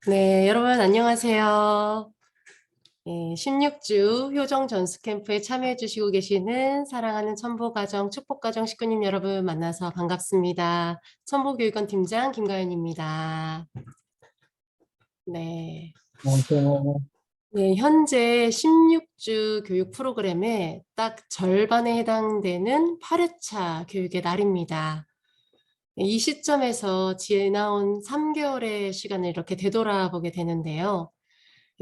네, 여러분 안녕하세요. 16주 효정 전수 캠프에 참여해 주시고 계시는 사랑하는 천보가정, 축복가정 식구님 여러분 만나서 반갑습니다. 천보교육원 팀장 김가연입니다. 네. 안녕하세요. 네, 현재 16주 교육 프로그램의 딱 절반에 해당되는 8회차 교육의 날입니다. 이 시점에서 지나온 3개월의 시간을 이렇게 되돌아보게 되는데요.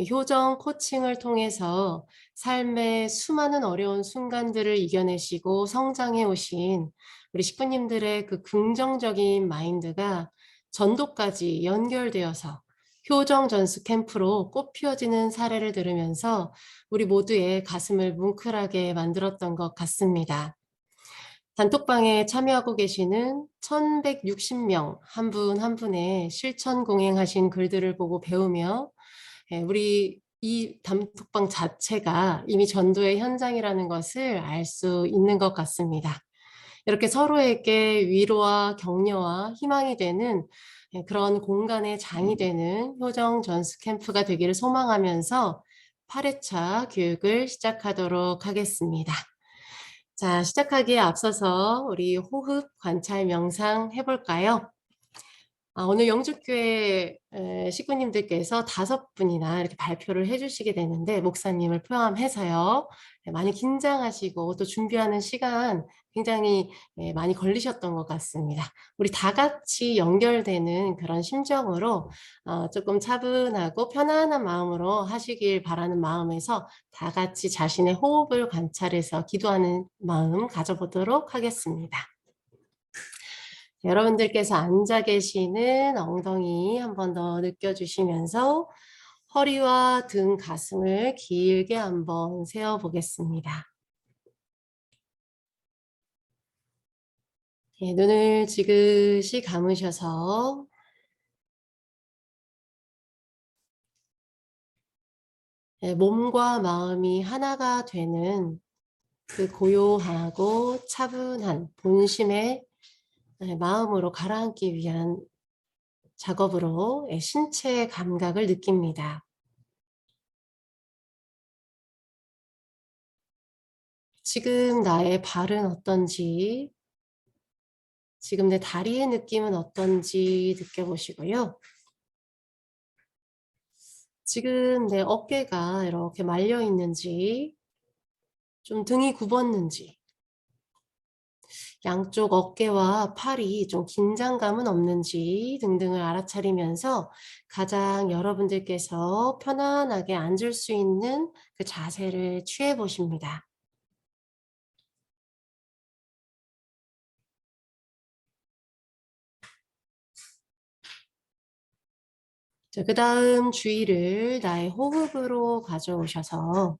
효정 코칭을 통해서 삶의 수많은 어려운 순간들을 이겨내시고 성장해 오신 우리 식구님들의 그 긍정적인 마인드가 전도까지 연결되어서 효정 전수 캠프로 꽃피워지는 사례를 들으면서 우리 모두의 가슴을 뭉클하게 만들었던 것 같습니다. 단톡방에 참여하고 계시는 1160명 한 분 한 분의 실천 공행하신 글들을 보고 배우며 우리 이 단톡방 자체가 이미 전도의 현장이라는 것을 알 수 있는 것 같습니다. 이렇게 서로에게 위로와 격려와 희망이 되는 그런 공간의 장이 되는 효정 전수 캠프가 되기를 소망하면서 8회차 교육을 시작하도록 하겠습니다. 자, 시작하기에 앞서서 우리 호흡 관찰 명상 해볼까요? 오늘 영주교회 식구님들께서 5분이나 이렇게 발표를 해주시게 되는데 목사님을 포함해서요. 많이 긴장하시고 또 준비하는 시간 굉장히 많이 걸리셨던 것 같습니다. 우리 다 같이 연결되는 그런 심정으로 조금 차분하고 편안한 마음으로 하시길 바라는 마음에서 다 같이 자신의 호흡을 관찰해서 기도하는 마음 가져보도록 하겠습니다. 여러분들께서 앉아 계시는 엉덩이 한 번 더 느껴주시면서 허리와 등, 가슴을 길게 한번 세워보겠습니다. 눈을 지그시 감으셔서 몸과 마음이 하나가 되는 그 고요하고 차분한 본심의 마음으로 가라앉기 위한 작업으로 신체 감각을 느낍니다. 지금 나의 발은 어떤지, 지금 내 다리의 느낌은 어떤지 느껴보시고요. 지금 내 어깨가 이렇게 말려 있는지, 좀 등이 굽었는지, 양쪽 어깨와 팔이 좀 긴장감은 없는지 등등을 알아차리면서 가장 여러분들께서 편안하게 앉을 수 있는 그 자세를 취해 보십니다. 자, 그 다음 주의를 나의 호흡으로 가져오셔서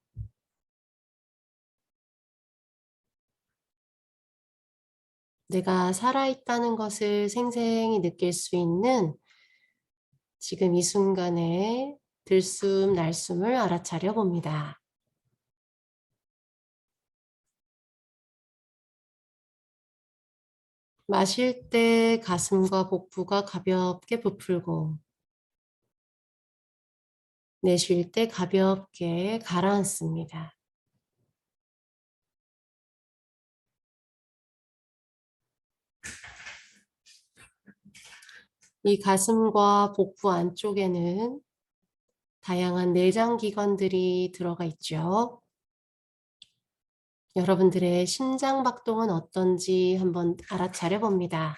내가 살아있다는 것을 생생히 느낄 수 있는 지금 이 순간에 들숨 날숨을 알아차려 봅니다. 마실 때 가슴과 복부가 가볍게 부풀고 내쉴 때 가볍게 가라앉습니다. 이 가슴과 복부 안쪽에는 다양한 내장 기관들이 들어가 있죠. 여러분들의 심장 박동은 어떤지 한번 알아차려 봅니다.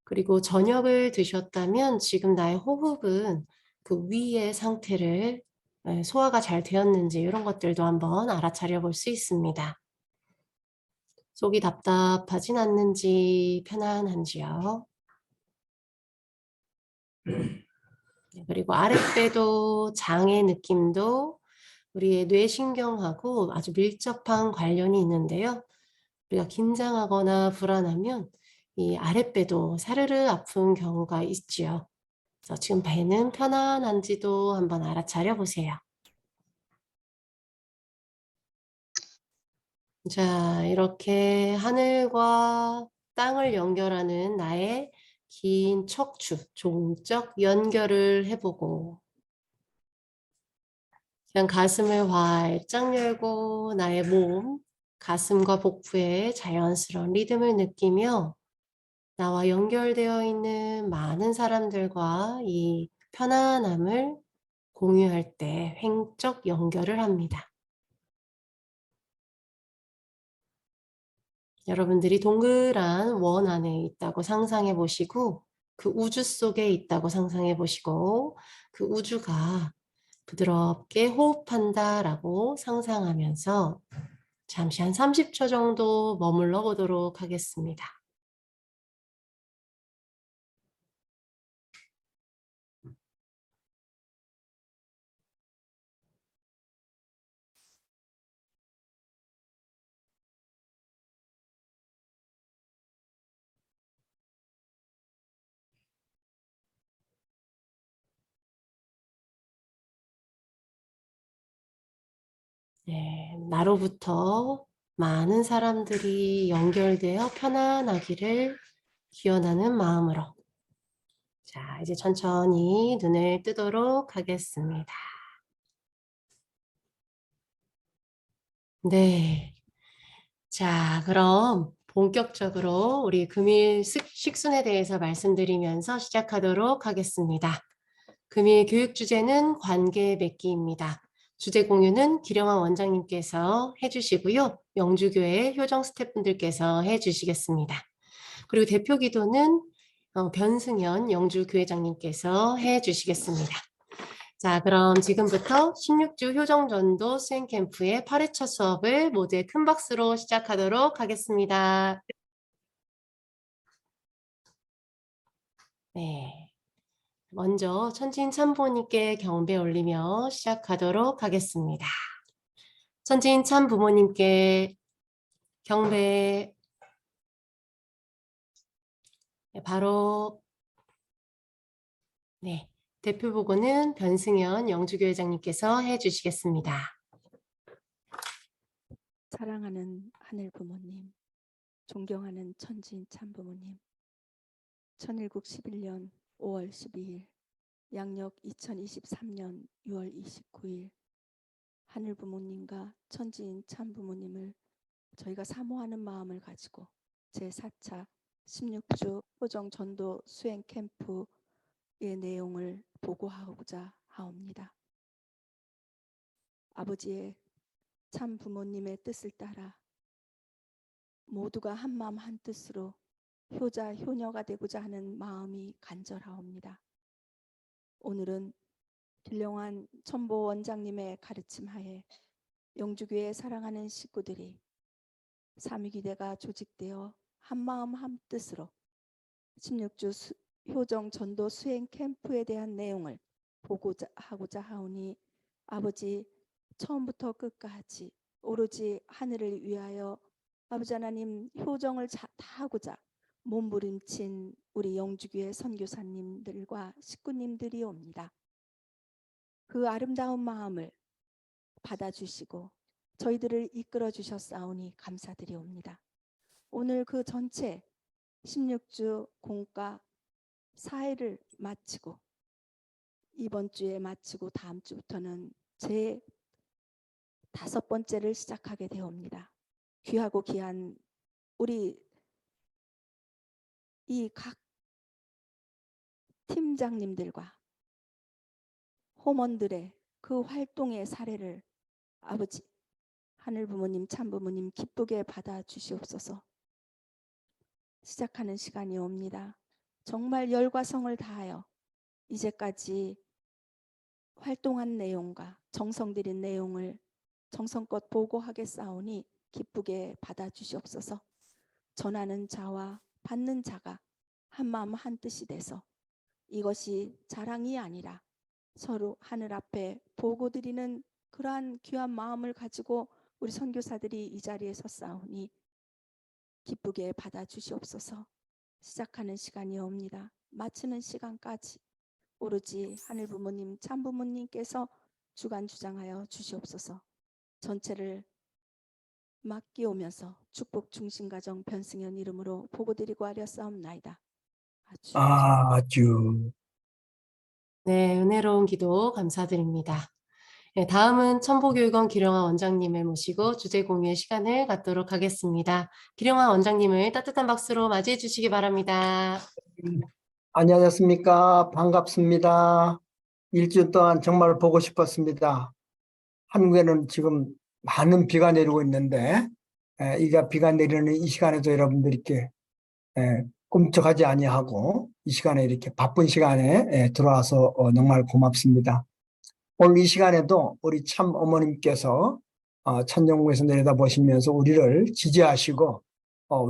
그리고 저녁을 드셨다면 지금 나의 호흡은 그 위의 상태를 소화가 잘 되었는지 이런 것들도 한번 알아차려 볼 수 있습니다. 속이 답답하진 않는지 편안한지요. 그리고 아랫배도 장의 느낌도 우리의 뇌신경하고 아주 밀접한 관련이 있는데요. 우리가 긴장하거나 불안하면 이 아랫배도 사르르 아픈 경우가 있지요. 그래서 지금 배는 편안한지도 한번 알아차려 보세요. 자, 이렇게 하늘과 땅을 연결하는 나의 긴 척추, 종적 연결을 해보고 그냥 가슴을 활짝 열고 나의 몸, 가슴과 복부의 자연스러운 리듬을 느끼며 나와 연결되어 있는 많은 사람들과 이 편안함을 공유할 때 횡적 연결을 합니다. 여러분들이 동그란 원 안에 있다고 상상해 보시고 그 우주 속에 있다고 상상해 보시고 그 우주가 부드럽게 호흡한다라고 상상하면서 잠시 한 30초 정도 머물러 보도록 하겠습니다. 네, 나로부터 많은 사람들이 연결되어 편안하기를 기원하는 마음으로 자, 이제 천천히 눈을 뜨도록 하겠습니다. 네. 자, 그럼 본격적으로 우리 금일 식순에 대해서 말씀드리면서 시작하도록 하겠습니다. 금일 교육 주제는 관계 맺기입니다. 주제 공유는 기령환 원장님께서 해주시고요. 영주교회 효정 스태프분들께서 해주시겠습니다. 그리고 대표 기도는 변승현 영주교회장님께서 해주시겠습니다. 자, 그럼 지금부터 16주 효정전도 수행캠프의 8회차 수업을 모두의 큰 박수로 시작하도록 하겠습니다. 네. 먼저 천진 참부모님께 경배 올리며 시작하도록 하겠습니다. 천진 참부모님께 경배. 네, 바로 네, 대표 보고는 변승현 영주교회장님께서 해주시겠습니다. 사랑하는 하늘 부모님, 존경하는 천진 참부모님, 천일국 11년 5월 12일, 양력 2023년 6월 29일, 하늘 부모님과 천진 참부모님을 저희가 사모하는 마음을 가지고 제4차 16주 호정 전도 수행 캠프의 내용을 보고하고자 하옵니다. 아버지의 참 부모님의 뜻을 따라 모두가 한마음 한뜻으로 효자 효녀가 되고자 하는 마음이 간절하옵니다. 오늘은 길령환 천보 원장님의 가르침하에 영주교회 사랑하는 식구들이 삼위기대가 조직되어 한마음 한뜻으로 16주 효정 전도 수행 캠프에 대한 내용을 보고자 하고자 하오니 아버지 처음부터 끝까지 오로지 하늘을 위하여 아버지 하나님 효정을 다 하고자 몸부림친 우리 영주교회 선교사님들과 식구님들이 옵니다. 그 아름다운 마음을 받아주시고 저희들을 이끌어 주셨사오니 감사드리옵니다. 오늘 그 전체 16주 공과 4회를 마치고 이번 주에 마치고 다음 주부터는 제 5번째를 시작하게 되옵니다. 귀하고 귀한 우리 이 각 팀장님들과 호먼들의 그 활동의 사례를 아버지 하늘 부모님 참 부모님 기쁘게 받아 주시옵소서. 시작하는 시간이 옵니다. 정말 열과 성을 다하여 이제까지 활동한 내용과 정성 들인 내용을 정성껏 보고하겠사오니 기쁘게 받아 주시옵소서. 전하는 자와 받는 자가 한마음 한뜻이 돼서 이것이 자랑이 아니라 서로 하늘 앞에 보고 드리는 그러한 귀한 마음을 가지고 우리 선교사들이 이 자리에 섰사오니 기쁘게 받아 주시옵소서. 시작하는 시간이 옵니다. 마치는 시간까지 오로지 하늘 부모님 참 부모님께서 주관 주장하여 주시옵소서. 전체를 맡기오면서 축복 중심 가정 변승현 이름으로 보고드리고 하렸사옵나이다. 아주 아주. 네, 은혜로운 기도 감사드립니다. 네, 다음은 천보교육원 기령아 원장님을 모시고 주제 공유의 시간을 갖도록 하겠습니다. 기령아 원장님을 따뜻한 박수로 맞이해 주시기 바랍니다. 안녕하십니까. 반갑습니다. 일주일 동안 정말 보고 싶었습니다. 한국에는 지금 많은 비가 내리고 있는데, 이가 비가 내리는 이 시간에도 여러분들이 이렇게 꿈쩍하지 아니하고 이 시간에 이렇게 바쁜 시간에 들어와서 정말 고맙습니다. 오늘 이 시간에도 우리 참 어머님께서 천정궁에서 내려다보시면서 우리를 지지하시고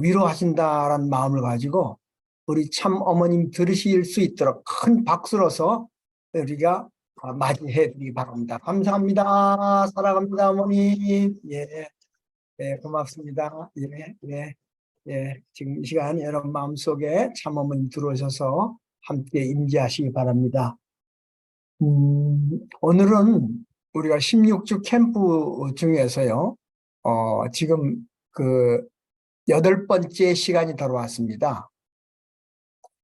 위로하신다라는 마음을 가지고 우리 참 어머님 들으실 수 있도록 큰 박수로서 우리가 맞이해 드리기 바랍니다. 감사합니다. 사랑합니다, 어머님. 예, 예, 고맙습니다. 예, 예, 예. 지금 이 시간 여러분 마음속에 참 어머님 들어오셔서 함께 임재하시기 바랍니다. 오늘은 우리가 16주 캠프 중에서요, 지금 그 8번째 시간이 돌아왔습니다.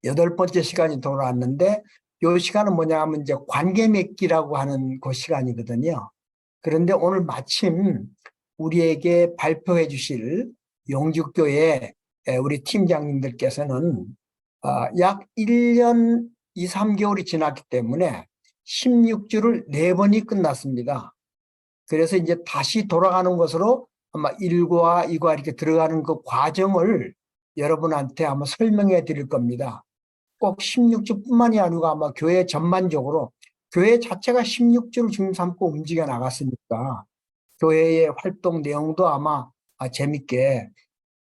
8번째 시간이 돌아왔는데, 이 시간은 뭐냐 하면 이제 관계 맺기라고 하는 그 시간이거든요. 그런데 오늘 마침 우리에게 발표해 주실 영주교회 우리 팀장님들께서는 약 1년 2, 3개월이 지났기 때문에 16주를 4번이 끝났습니다. 그래서 이제 다시 돌아가는 것으로 아마 1과 2과 이렇게 들어가는 그 과정을 여러분한테 아마 설명해 드릴 겁니다. 꼭 16주뿐만이 아니고 아마 교회 전반적으로 교회 자체가 16주를 중심 삼고 움직여 나갔으니까 교회의 활동 내용도 아마 재밌게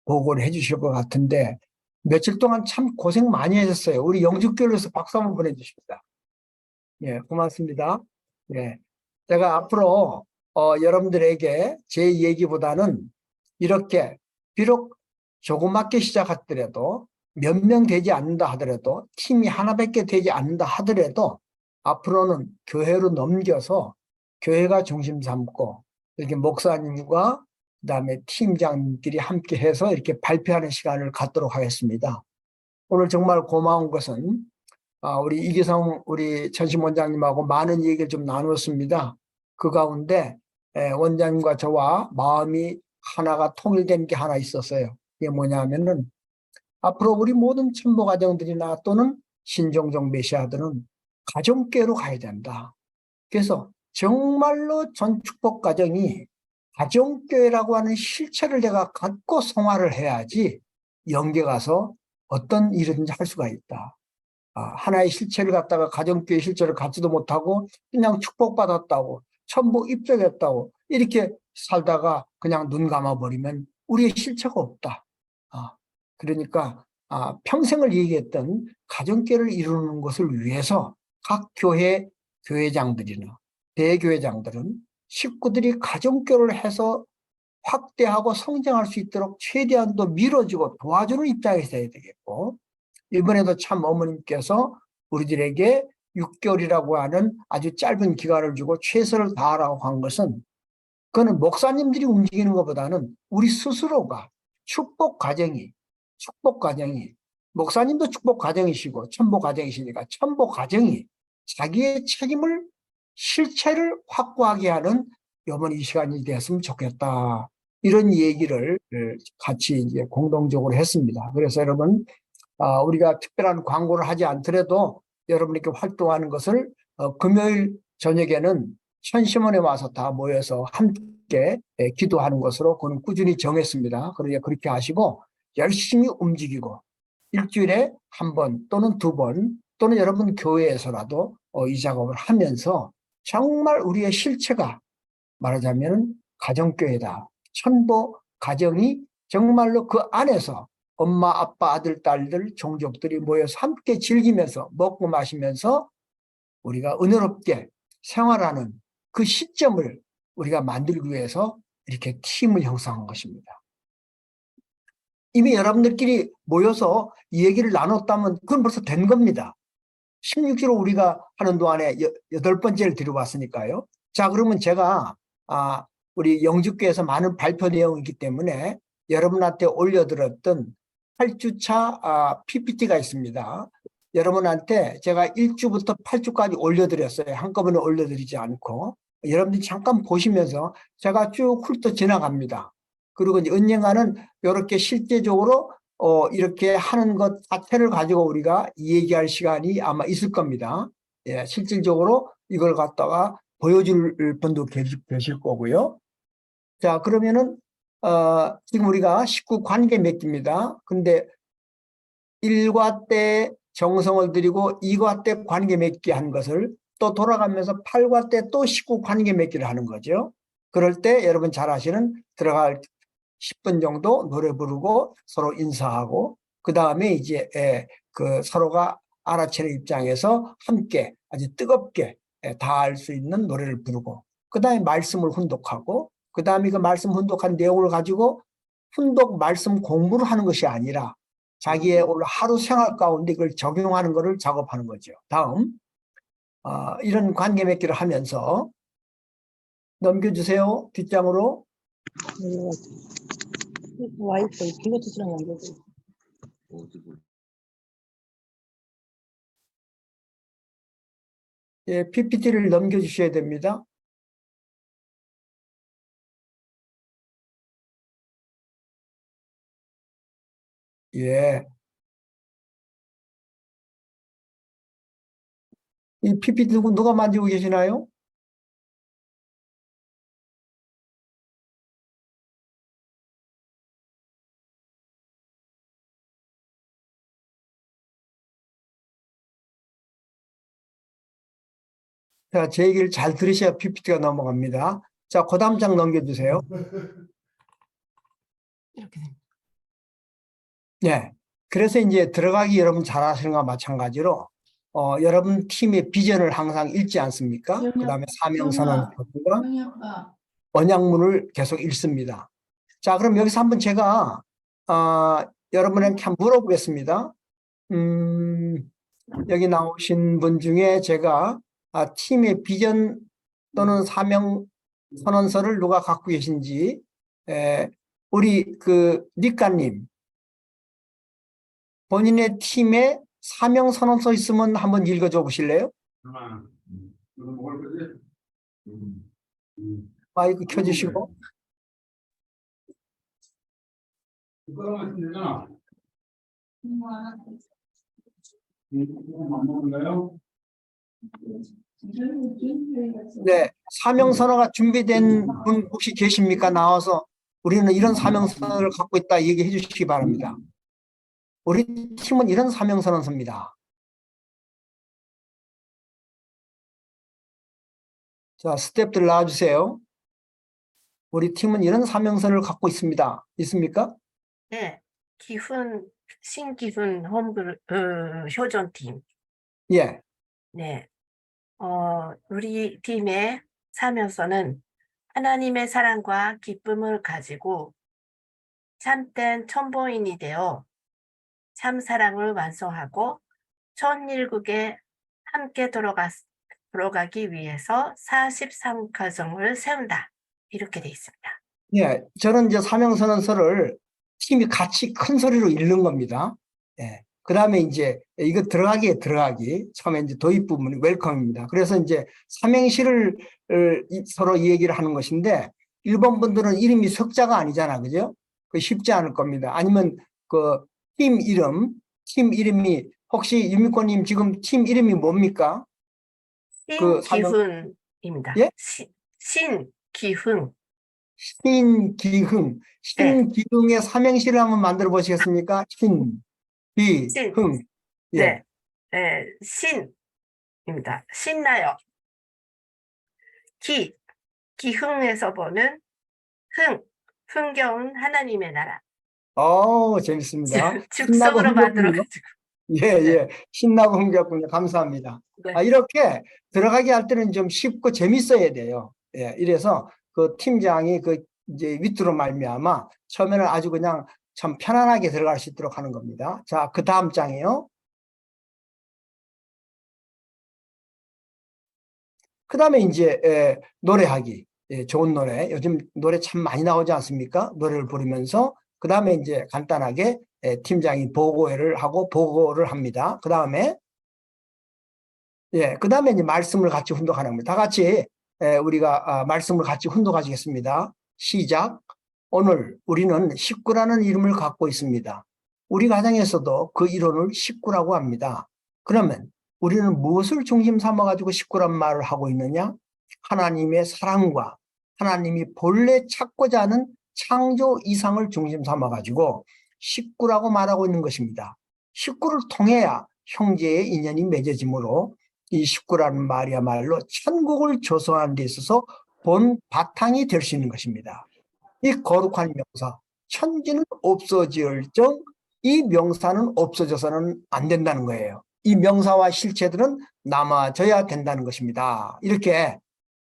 보고를 해 주실 것 같은데 며칠 동안 참 고생 많이 하셨어요. 우리 영주교회에서 박수 한번 보내주십니다. 예, 고맙습니다. 예, 제가 앞으로 여러분들에게 제 얘기보다는 이렇게 비록 조그맣게 시작하더라도 몇 명 되지 않는다 하더라도 팀이 하나밖에 되지 않는다 하더라도 앞으로는 교회로 넘겨서 교회가 중심 삼고 이렇게 목사님과 그다음에 팀장님끼리 함께 해서 이렇게 발표하는 시간을 갖도록 하겠습니다. 오늘 정말 고마운 것은 우리 이기성 우리 전심 원장님하고 많은 얘기를 좀 나눴습니다. 그 가운데 원장님과 저와 마음이 하나가 통일된 게 하나 있었어요. 이게 뭐냐면은 앞으로 우리 모든 천보 가정들이나 또는 신종종 메시아들은 가정교회로 가야 된다. 그래서 정말로 전 축복 가정이 가정교회라고 하는 실체를 내가 갖고 성화를 해야지 영계 가서 어떤 일이든지 할 수가 있다. 하나의 실체를 갖다가 가정교회 실체를 갖지도 못하고 그냥 축복받았다고 천복 입적했다고 이렇게 살다가 그냥 눈 감아버리면 우리의 실체가 없다. 그러니까 평생을 얘기했던 가정교회를 이루는 것을 위해서 각 교회 교회장들이나 대교회장들은 식구들이 가정교회를 해서 확대하고 성장할 수 있도록 최대한 더 밀어주고 도와주는 입장에 있어야 되겠고, 이번에도 참 어머님께서 우리들에게 6개월이라고 하는 아주 짧은 기간을 주고 최선을 다하라고 한 것은 그거는 목사님들이 움직이는 것보다는 우리 스스로가 축복 과정이 목사님도 축복 과정이시고 천복 과정이시니까 천복 과정이 자기의 책임을 실체를 확고하게 하는 이번 이 시간이 됐으면 좋겠다. 이런 얘기를 같이 이제 공동적으로 했습니다. 그래서 여러분 우리가 특별한 광고를 하지 않더라도 여러분께 활동하는 것을 금요일 저녁에는 천심원에 와서 다 모여서 함께 기도하는 것으로 그는 꾸준히 정했습니다. 그러니까 그렇게 하시고 열심히 움직이고 일주일에 한 번 또는 2번 또는 여러분 교회에서라도 이 작업을 하면서 정말 우리의 실체가 말하자면 가정교회다. 천보 가정이 정말로 그 안에서 엄마, 아빠, 아들, 딸들, 종족들이 모여서 함께 즐기면서 먹고 마시면서 우리가 은혜롭게 생활하는 그 시점을 우리가 만들기 위해서 이렇게 팀을 형성한 것입니다. 이미 여러분들끼리 모여서 이 얘기를 나눴다면 그건 벌써 된 겁니다. 16주로 우리가 하는 동안에 8번째를 들어왔으니까요. 자, 그러면 제가 우리 영주교에서 많은 발표 내용이 있기 때문에 여러분한테 올려드렸던 8주차 PPT가 있습니다. 여러분한테 제가 1주부터 8주까지 올려드렸어요. 한꺼번에 올려드리지 않고. 여러분들이 잠깐 보시면서 제가 쭉 훑어 지나갑니다. 그리고 이제 언젠가는 이렇게 실제적으로 이렇게 하는 것 자체를 가지고 우리가 얘기할 시간이 아마 있을 겁니다. 예, 실질적으로 이걸 갖다가 보여줄 분도 계실 거고요. 자, 그러면은 지금 우리가 19 관계 맺기입니다. 근데 1과 때 정성을 들이고 2과 때 관계 맺기 한 것을 또 돌아가면서 8과 때 또 19 관계 맺기를 하는 거죠. 그럴 때 여러분 잘 아시는 들어갈 10분 정도 노래 부르고 서로 인사하고 그 다음에 이제 그 서로가 알아채는 입장에서 함께 아주 뜨겁게 다 할 수 있는 노래를 부르고 그 다음에 말씀을 훈독하고 그 다음에 그 말씀 훈독한 내용을 가지고 훈독 말씀 공부를 하는 것이 아니라 자기의 오늘 하루 생활 가운데 그걸 적용하는 것을 작업하는 거죠. 다음 이런 관계 맺기를 하면서 넘겨주세요. 뒷장으로. 와이파이 블루투스랑 연결돼 있어. 예, PPT를 넘겨주셔야 됩니다. 예. 이 PPT 누가 만지고 계시나요? 자, 제 얘기를 잘 들으셔야 PPT가 넘어갑니다. 자, 그 다음 장 넘겨주세요. 이렇게 됩니다. 네. 그래서 이제 들어가기 여러분 잘 하시는 것과 마찬가지로 여러분 팀의 비전을 항상 읽지 않습니까? 그 다음에 사명선언과 언약문을 계속 읽습니다. 자, 그럼 여기서 한번 제가 여러분한테 한번 물어보겠습니다. 여기 나오신 분 중에 제가 팀의 비전 또는 사명 선언서를 누가 갖고 계신지 우리 그 니까님 본인의 팀에 사명 선언서 있으면 한번 읽어줘 보실래요? 마이크 켜주시고. 네, 사명선언가 준비된 분 혹시 계십니까? 나와서 우리는 이런 사명선언을 갖고 있다 얘기해 주시기 바랍니다. 우리 팀은 이런 사명선언서입니다. 자, 스태프들 나와주세요. 우리 팀은 이런 사명선을 갖고 있습니다. 있습니까? 네, 신기훈 효전팀. 예. 네, 우리 팀의 사명서는 하나님의 사랑과 기쁨을 가지고 참된 천보인이 되어 참 사랑을 완성하고 천일국에 함께 들어가기 위해서 43가정을 세운다. 이렇게 돼 있습니다. 예, 저는 이제 사명선언서를 팀이 같이 큰 소리로 읽는 겁니다. 예. 그 다음에 이제 이거 들어가기. 처음에 이제 도입 부분이 웰컴입니다. 그래서 이제 삼행시를 서로 이 얘기를 하는 것인데, 일본 분들은 이름이 석자가 아니잖아. 그죠? 그 쉽지 않을 겁니다. 아니면 그 팀 이름이 혹시 유미코님 지금 팀 이름이 뭡니까? 신기훈입니다. 예? 신기훈. 신기흥. 신기흥의 삼행시를 한번 만들어 보시겠습니까? 신기흥. 예. 네, 네, 신입니다. 신나요. 기흥에서 보는 흥겨운 하나님의 나라. 재밌습니다. 즉석으로 만들어가지고. 예. 신나고 흥겹군요. 감사합니다. 네. 이렇게 들어가게 할 때는 좀 쉽고 재밌어야 돼요. 예, 이래서 그 팀장이 그 이제 위트로 말미암아 처음에는 아주 그냥 참 편안하게 들어갈 수 있도록 하는 겁니다. 자, 그 다음 장이요. 그 다음에 이제 노래하기. 예, 좋은 노래, 요즘 노래 참 많이 나오지 않습니까? 노래를 부르면서 그 다음에 이제 간단하게 팀장이 보고를 하고 보고를 합니다. 그 다음에 그 다음에 이제 말씀을 같이 훈독하는 겁니다. 다 같이 우리가 말씀을 같이 훈독하시겠습니다. 시작. 오늘 우리는 식구라는 이름을 갖고 있습니다. 우리 가정에서도 그 이론을 식구라고 합니다. 그러면 우리는 무엇을 중심 삼아가지고 식구란 말을 하고 있느냐? 하나님의 사랑과 하나님이 본래 찾고자 하는 창조 이상을 중심 삼아가지고 식구라고 말하고 있는 것입니다. 식구를 통해야 형제의 인연이 맺어지므로 이 식구라는 말이야말로 천국을 조성하는 데 있어서 본 바탕이 될 수 있는 것입니다. 이 거룩한 명사, 천지는 없어질정 이 명사는 없어져서는 안 된다는 거예요. 이 명사와 실체들은 남아져야 된다는 것입니다. 이렇게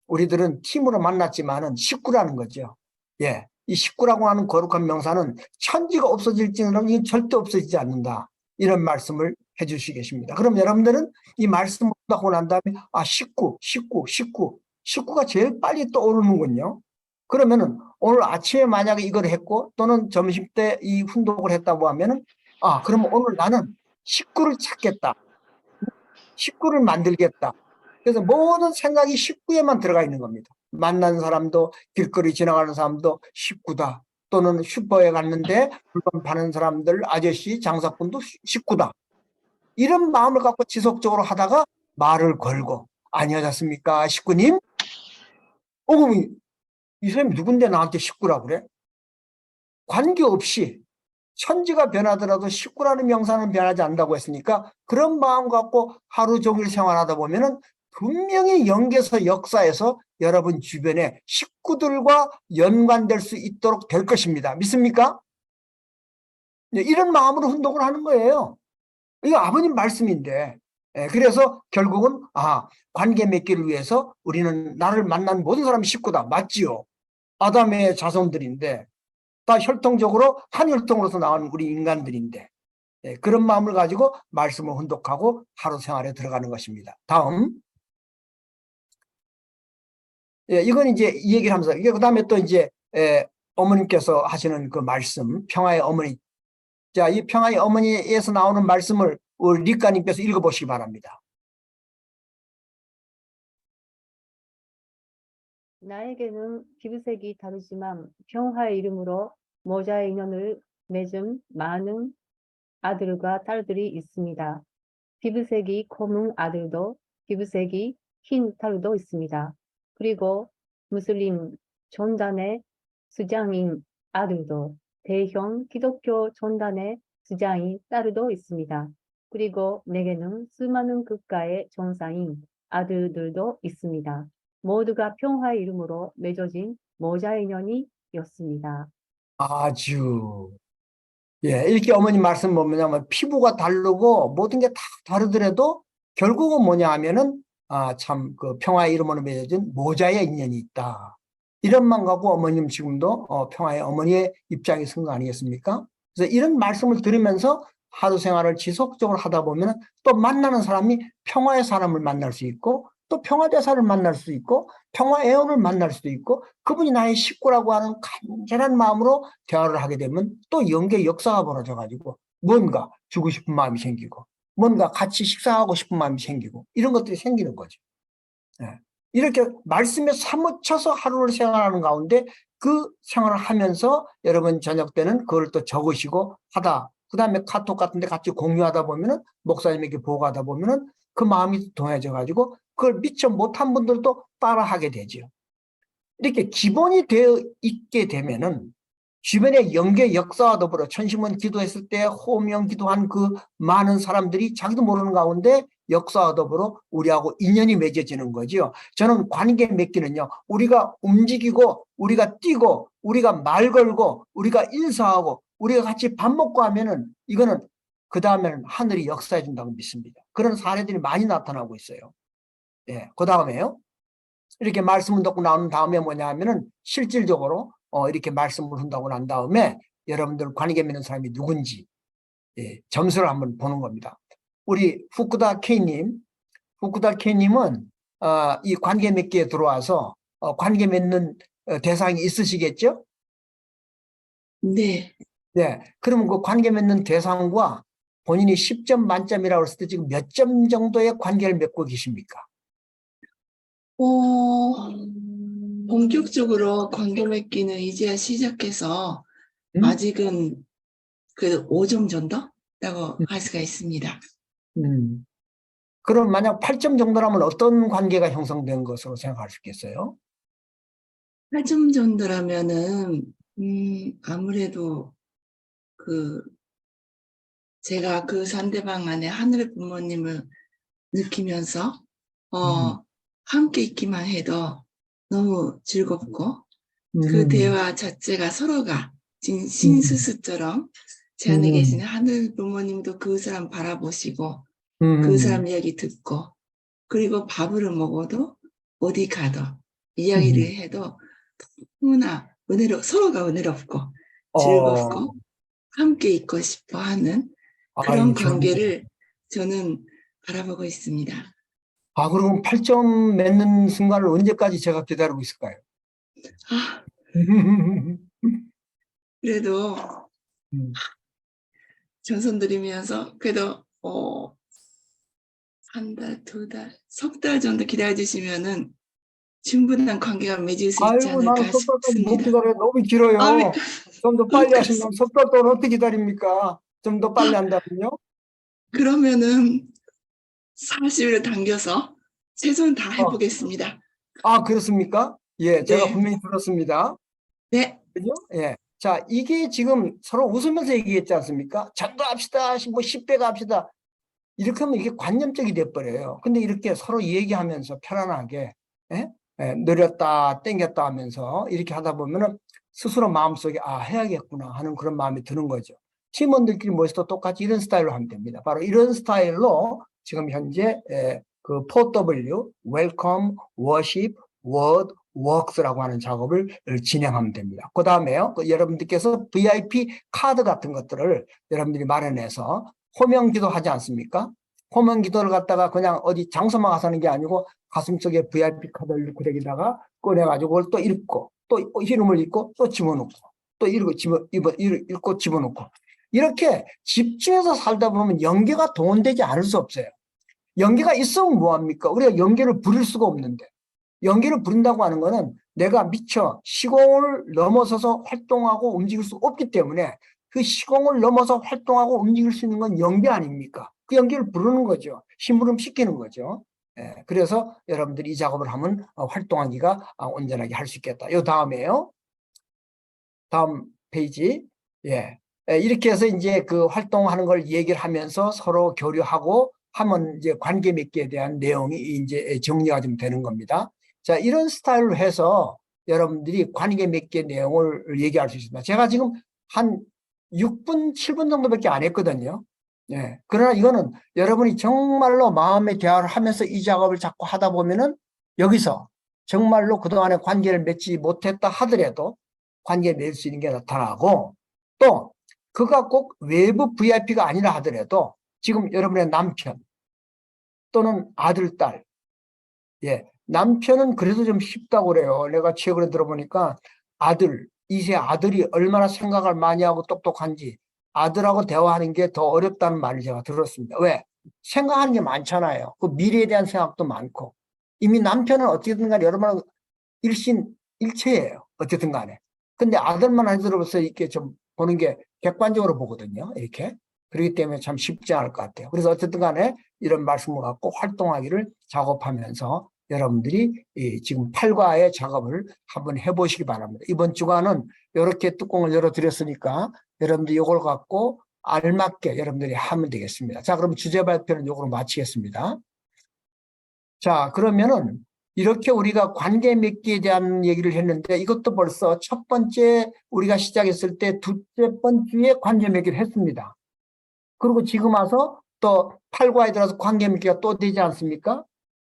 우리들은 팀으로 만났지만은 식구라는 거죠. 예, 이 식구라고 하는 거룩한 명사는 천지가 없어질지는 이게 절대 없어지지 않는다. 이런 말씀을 해주시겠습니다. 그럼 여러분들은 이 말씀을 하고 난 다음에 식구가 제일 빨리 떠오르는군요. 그러면은 오늘 아침에 만약에 이걸 했고 또는 점심 때 이 훈독을 했다고 하면은 그러면 오늘 나는 식구를 찾겠다. 식구를 만들겠다. 그래서 모든 생각이 식구에만 들어가 있는 겁니다. 만난 사람도 길거리 지나가는 사람도 식구다. 또는 슈퍼에 갔는데 물건 파는 사람들 아저씨 장사꾼도 식구다. 이런 마음을 갖고 지속적으로 하다가 말을 걸고 아니었습니까 식구님? 그럼 이 사람이 누군데 나한테 식구라고 그래? 관계없이 천지가 변하더라도 식구라는 명사는 변하지 않는다고 했으니까 그런 마음 갖고 하루 종일 생활하다 보면은 분명히 영계서 역사에서 여러분 주변에 식구들과 연관될 수 있도록 될 것입니다. 믿습니까? 이런 마음으로 훈독을 하는 거예요. 이거 아버님 말씀인데 그래서 결국은 관계 맺기를 위해서 우리는 나를 만난 모든 사람이 식구다. 맞지요? 아담의 자손들인데 다 혈통적으로 한 혈통으로서 나온 우리 인간들인데 그런 마음을 가지고 말씀을 훈독하고 하루 생활에 들어가는 것입니다. 다음 이건 이제 이 얘기를 하면서 이게 그 다음에 또 이제 어머님께서 하시는 그 말씀 평화의 어머니. 자, 이 평화의 어머니에서 나오는 말씀을 우리 리카님께서 읽어보시기 바랍니다. 나에게는 피부색이 다르지만 평화의 이름으로 모자의 인연을 맺은 많은 아들과 딸들이 있습니다. 피부색이 검은 아들도 피부색이 흰 딸도 있습니다. 그리고 무슬림 전단의 수장인 아들도 대형 기독교 전단의 수장인 딸도 있습니다. 그리고 내게는 수많은 국가의 전사인 아들들도 있습니다. 모두가 평화의 이름으로 맺어진 모자의 인연이었습니다. 아주 이렇게 어머니 말씀 뭐냐면 피부가 다르고 모든 게 다 다르더라도 결국은 뭐냐 하면은 참 그 평화의 이름으로 맺어진 모자의 인연이 있다. 이런만 갖고 어머님 지금도 평화의 어머니의 입장에 선 거 아니겠습니까? 그래서 이런 말씀을 들으면서 하루 생활을 지속적으로 하다 보면 또 만나는 사람이 평화의 사람을 만날 수 있고 또 평화대사를 만날 수 있고 평화애원을 만날 수도 있고 그분이 나의 식구라고 하는 간절한 마음으로 대화를 하게 되면 또 영계 역사가 벌어져 가지고 뭔가 주고 싶은 마음이 생기고 뭔가 같이 식사하고 싶은 마음이 생기고 이런 것들이 생기는 거죠. 이렇게 말씀에 사무쳐서 하루를 생활하는 가운데 그 생활을 하면서 여러분 저녁 때는 그걸 또 적으시고 하다 그 다음에 카톡 같은 데 같이 공유하다 보면은 목사님에게 보고하다 보면은 그 마음이 동해져 가지고 그걸 미처 못한 분들도 따라하게 되죠. 이렇게 기본이 되어 있게 되면은 주변의 영계 역사와 더불어 천심원 기도했을 때 호명 기도한 그 많은 사람들이 자기도 모르는 가운데 역사와 더불어 우리하고 인연이 맺어지는 거죠. 저는 관계 맺기는요. 우리가 움직이고 우리가 뛰고 우리가 말 걸고 우리가 인사하고 우리가 같이 밥 먹고 하면은 이거는 그 다음에는 하늘이 역사해 준다고 믿습니다. 그런 사례들이 많이 나타나고 있어요. 그 다음에요. 이렇게 말씀을 듣고 나온 다음에 뭐냐 하면은 실질적으로 이렇게 말씀을 한다고 난 다음에 여러분들 관계 맺는 사람이 누군지 점수를 한번 보는 겁니다. 우리 후쿠다 K님은 이 관계 맺기에 들어와서 관계 맺는 대상이 있으시겠죠? 네. 네. 그러면 그 관계 맺는 대상과 본인이 10점 만점이라고 했을 때 지금 몇 점 정도의 관계를 맺고 계십니까? 본격적으로 관계 맺기는 이제야 시작해서 음? 아직은 그래도 5점 정도라고 할 수가 있습니다. 그럼 만약 8점 정도라면 어떤 관계가 형성된 것으로 생각할 수 있겠어요? 8점 정도라면은 아무래도 제가 그 상대방 안에 하늘의 부모님을 느끼면서 함께 있기만 해도 너무 즐겁고 그 대화 자체가 서로가 지금 신수수처럼 제 안에 계시는 하늘 부모님도 그 사람 바라보시고 그 사람 이야기 듣고 그리고 밥을 먹어도 어디 가도 이야기를 해도 너무나 서로가 은혜롭고 즐겁고 함께 있고 싶어 하는 그런 관계를 저는 바라보고 있습니다. 그럼 8점 맺는 순간을 언제까지 제가 기다리고 있을까요? 그래도 전선 드리면서 그래도 한 달, 두 달, 석 달 정도 기다려주시면은 충분한 관계가 맺을 수 있지 아이고, 나는 않을까 석 달까지 못 싶습니다. 기다려요. 너무 길어요. 네. 좀 더 빨리 하시면 석 달 동안 어떻게 기다립니까? 좀 더 빨리 한다면요? 그러면은 40일을 당겨서 최선을 다 해보겠습니다. 그렇습니까? 예, 제가 네. 분명히 들었습니다. 네. 그죠? 예. 자, 이게 지금 서로 웃으면서 얘기했지 않습니까? 전도합시다, 뭐 10배가 합시다. 이렇게 하면 이게 관념적이 돼버려요. 근데 이렇게 서로 얘기하면서 편안하게, 예? 느렸다, 땡겼다 하면서 이렇게 하다 보면은 스스로 마음속에 해야겠구나 하는 그런 마음이 드는 거죠. 팀원들끼리 모여서 똑같이 이런 스타일로 하면 됩니다. 바로 이런 스타일로 지금 현재 그 4W, Welcome, Worship, Word, Works라고 하는 작업을 진행하면 됩니다. 그 다음에요, 여러분들께서 VIP 카드 같은 것들을 여러분들이 마련해서 호명 기도하지 않습니까? 호명 기도를 갖다가 그냥 어디 장소만 가서 하는 게 아니고 가슴속에 VIP 카드를 넣고 여기다가 꺼내가지고 그걸 또 읽고 또 이름을 읽고 또 집어넣고 또 읽고 집어넣고 이렇게 집중해서 살다 보면 연계가 동원되지 않을 수 없어요. 연계가 있으면 뭐합니까? 우리가 연계를 부릴 수가 없는데 연계를 부린다고 하는 거는 내가 미처 시공을 넘어서서 활동하고 움직일 수 없기 때문에 그 시공을 넘어서 활동하고 움직일 수 있는 건 연계 아닙니까? 그 연계를 부르는 거죠. 심부름 시키는 거죠. 그래서 여러분들이 이 작업을 하면 활동하기가 온전하게 할 수 있겠다. 요 다음에요. 다음 페이지. 이렇게 해서 이제 그 활동하는 걸 얘기를 하면서 서로 교류하고 하면 이제 관계 맺기에 대한 내용이 이제 정리가 좀 되는 겁니다. 자, 이런 스타일로 해서 여러분들이 관계 맺기의 내용을 얘기할 수 있습니다. 제가 지금 한 6분, 7분 정도밖에 안 했거든요. 그러나 이거는 여러분이 정말로 마음의 대화를 하면서 이 작업을 자꾸 하다 보면은 여기서 정말로 그동안에 관계를 맺지 못했다 하더라도 관계를 맺을 수 있는 게 나타나고 또 그가 꼭 외부 VIP가 아니라 하더라도 지금 여러분의 남편 또는 아들, 딸 남편은 그래도 좀 쉽다고 그래요. 내가 최근에 들어보니까 이세 아들이 얼마나 생각을 많이 하고 똑똑한지 아들하고 대화하는 게 더 어렵다는 말을 제가 들었습니다. 왜? 생각하는 게 많잖아요. 그 미래에 대한 생각도 많고 이미 남편은 어떻게든 간에 여러분 일신일체예요. 어쨌든 간에. 근데 아들만 하더라도 이렇게 좀 보는 게 객관적으로 보거든요. 이렇게. 그렇기 때문에 참 쉽지 않을 것 같아요. 그래서 어쨌든 간에 이런 말씀을 갖고 활동하기를 작업하면서 여러분들이 지금 8과의 작업을 한번 해보시기 바랍니다. 이번 주간은 이렇게 뚜껑을 열어드렸으니까 여러분들이 이걸 갖고 알맞게 여러분들이 하면 되겠습니다. 자, 그럼 주제 발표는 이걸로 마치겠습니다. 자, 그러면은 이렇게 우리가 관계 맺기에 대한 얘기를 했는데 이것도 벌써 첫 번째 우리가 시작했을 때 두째 번째에 관계 맺기를 했습니다. 그리고 지금 와서 또 8과에 들어서 관계 맺기가 또 되지 않습니까?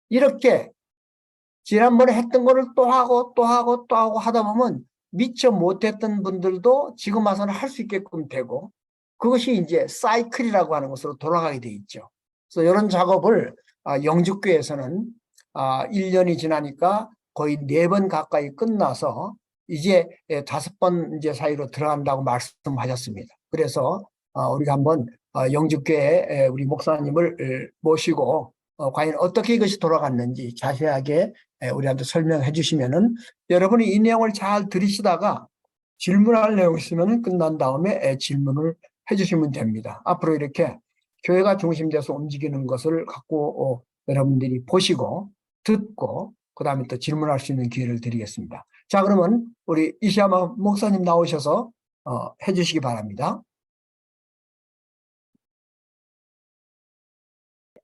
이렇게 지난번에 했던 거를 또 하고 또 하고 또 하고 하다 보면 미처 못했던 분들도 지금 와서는 할 수 있게끔 되고 그것이 이제 사이클이라고 하는 것으로 돌아가게 돼 있죠. 그래서 이런 작업을 영주교에서는 1년이 지나니까 거의 4번 가까이 끝나서 이제 5번째 사이로 들어간다고 말씀하셨습니다. 그래서 우리가 한번 영주교회 우리 목사님을 모시고 과연 어떻게 이것이 돌아갔는지 자세하게 우리한테 설명해 주시면은 여러분이 이 내용을 잘 들으시다가 질문할 내용 있으면 끝난 다음에 질문을 해 주시면 됩니다. 앞으로 이렇게 교회가 중심돼서 움직이는 것을 갖고 여러분들이 보시고 듣고 그 다음에 또 질문할 수 있는 기회를 드리겠습니다. 자, 그러면 우리 이시야마 목사님 나오셔서 해주시기 바랍니다.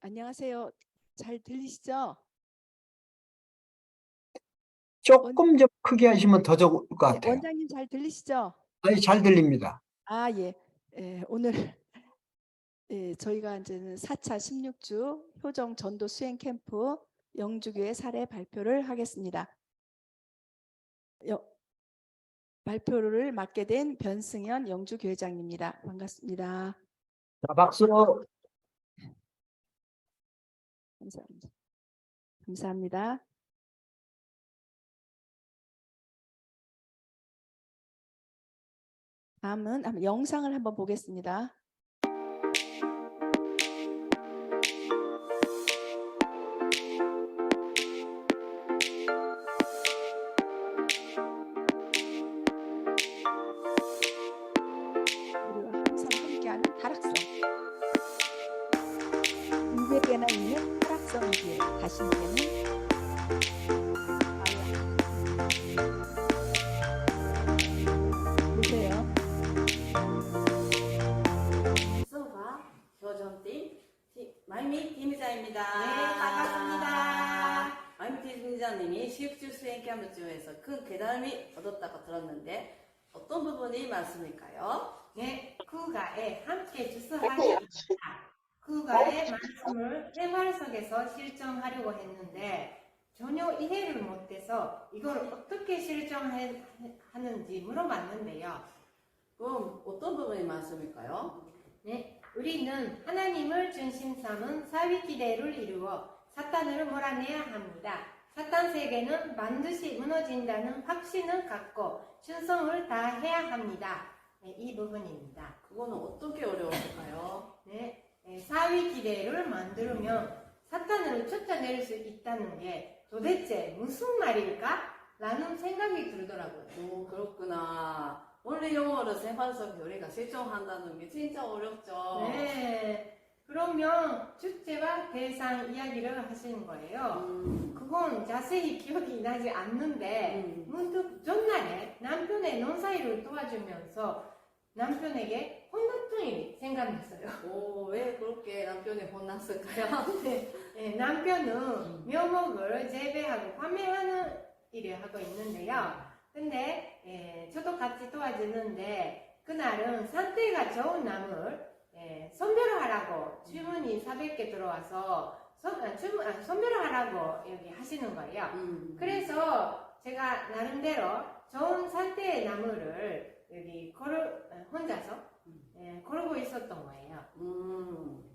안녕하세요. 잘 들리시죠? 조금 좀 크게 하시면 더 좋을 것 네, 같아요. 원장님 잘 들리시죠? 아니, 잘 들립니다. 아, 예. 오늘 저희가 이제는 4차 16주 효정 전도 수행 캠프 영주교회 사례 발표를 하겠습니다. 발표를 맡게 된 변승현 영주교회장입니다. 반갑습니다. 자, 박수. 감사합니다. 감사합니다. 다음은 한번 영상을 한번 보겠습니다. 우리와 항상 함께하는 타락성. 200개나 있는 타락성 기회. 다신교는 보세요. 수가 교정팀 마이미 김희자입니다. 네, 반갑습니다. 마이미 김희자님이 16주 수행 캠프 중에서 큰 깨달음이 얻었다고 들었는데 어떤 부분이 맞습니까요? 네, 구가에 함께 주스하기입니다. 구가의 말씀을 생활 속에서 실천하려고 했는데 전혀 이해를 못해서 이걸 어떻게 실천하는지 물어봤는데요. 그럼 어떤 부분이 맞습니까요? 네, 우리는 하나님을 중심 삼은 사위 기대를 이루어 사탄을 몰아내야 합니다. 사탄 세계는 반드시 무너진다는 확신을 갖고 충성을 다해야 합니다. 네, 이 부분입니다. 그거는 어떻게 어려울까요? 네, 사위 기대를 만들면 사탄을 쫓아낼 수 있다는 게 도대체 무슨 말일까? 라는 생각이 들더라고요. 오, 그렇구나. 원래 영어로 생활 속에 우리가 실천한다는 게 진짜 어렵죠. 네, 그러면 주체와 대상 이야기를 하시는 거예요. 그건 자세히 기억이 나지 않는데 문득 전날에 남편의 논사일을 도와주면서 남편에게 혼났던 일이 생각났어요. 오, 왜 그렇게 남편이 혼났을까요? 네, 남편은 묘목을 재배하고 판매하는 일을 하고 있는데요. 근데 저도 같이 도와주는데 그날은 상태가 좋은 나무를 선별을 하라고 주문이 400개 들어와서 선별을 하라고 여기 하시는 거예요. 그래서 제가 나름대로 좋은 상태의 나무를 여기 혼자서 고르고 있었던 거예요.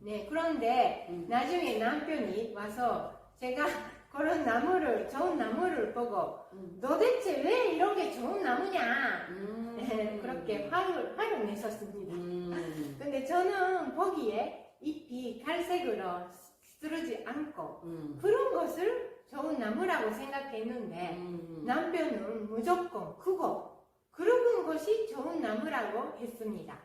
네, 그런데 나중에 남편이 와서 제가 고른 좋은 나무를 보고 도대체 왜 이런 게 좋은 나무냐 그렇게 화를 내셨습니다. 근데 저는 보기에 잎이 갈색으로 쓰러지 않고 그런 것을 좋은 나무라고 생각했는데 남편은 무조건 크고 굵은 것이 좋은 나무라고 했습니다.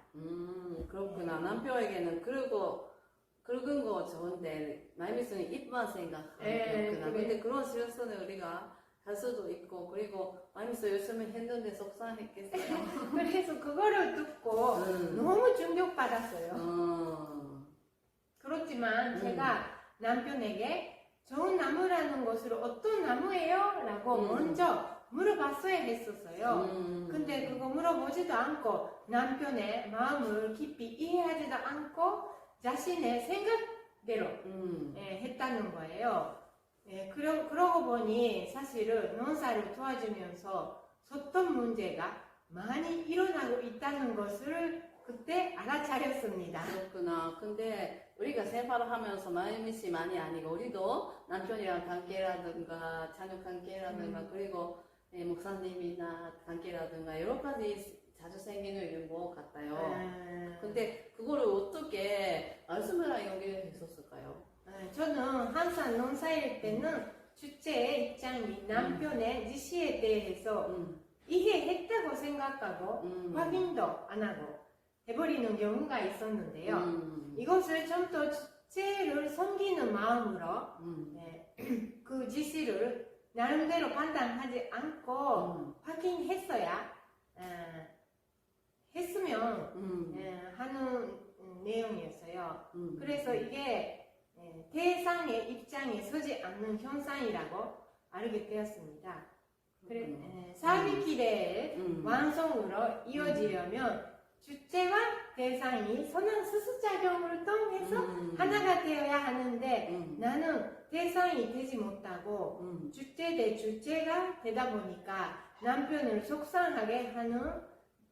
그렇구나. 남편에게는 굵은 거 좋은데 마이미스는 잎만 생각하는 거구나. 근데 그런 실수는 우리가 할 수도 있고 그리고 마이미스 열심히 했는데 속상했겠어요. 그래서 그거를 듣고 너무 충격받았어요. 그렇지만 제가 남편에게 좋은 나무라는 것을 어떤 나무예요? 라고 먼저 물어봤어야 했었어요. 근데 그거 물어보지도 않고 남편의 마음을 깊이 이해하지도 않고 자신의 생각대로 했다는 거예요. 그러고 보니 사실은 논사를 도와주면서 어떤 문제가 많이 일어나고 있다는 것을 그때 알아차렸습니다. 그렇구나. 근데 우리가 생활을 하면서 마이미 씨만이 아니고 우리도 남편이랑 관계라든가 자녀 관계라든가 그리고 목사님이나 관계라든가 여러 가지 자주 생기는 일인 것 같아요. 근데 그거를 어떻게 말씀을 연결했었을까요? 저는 항상 농사일 때는 주체의 입장 및 남편의 지시에 대해서 이해했다고 생각하고 확인도 안 하고 해버리는 경우가 있었는데요. 이것을 좀 더 주체를 섬기는 마음으로 그 지시를 나름대로 판단하지 않고 확인했어야 했으면 하는 내용이었어요. 그래서 이게 대상의 입장에 서지 않는 현상이라고 알게 되었습니다. 사비키레의 완성으로 이어지려면 주체와 대상이 선한 수수작용을 통해서 하나가 되어야 하는데 나는 대상이 되지 못하고 주체 대 주체가 되다 보니까 남편을 속상하게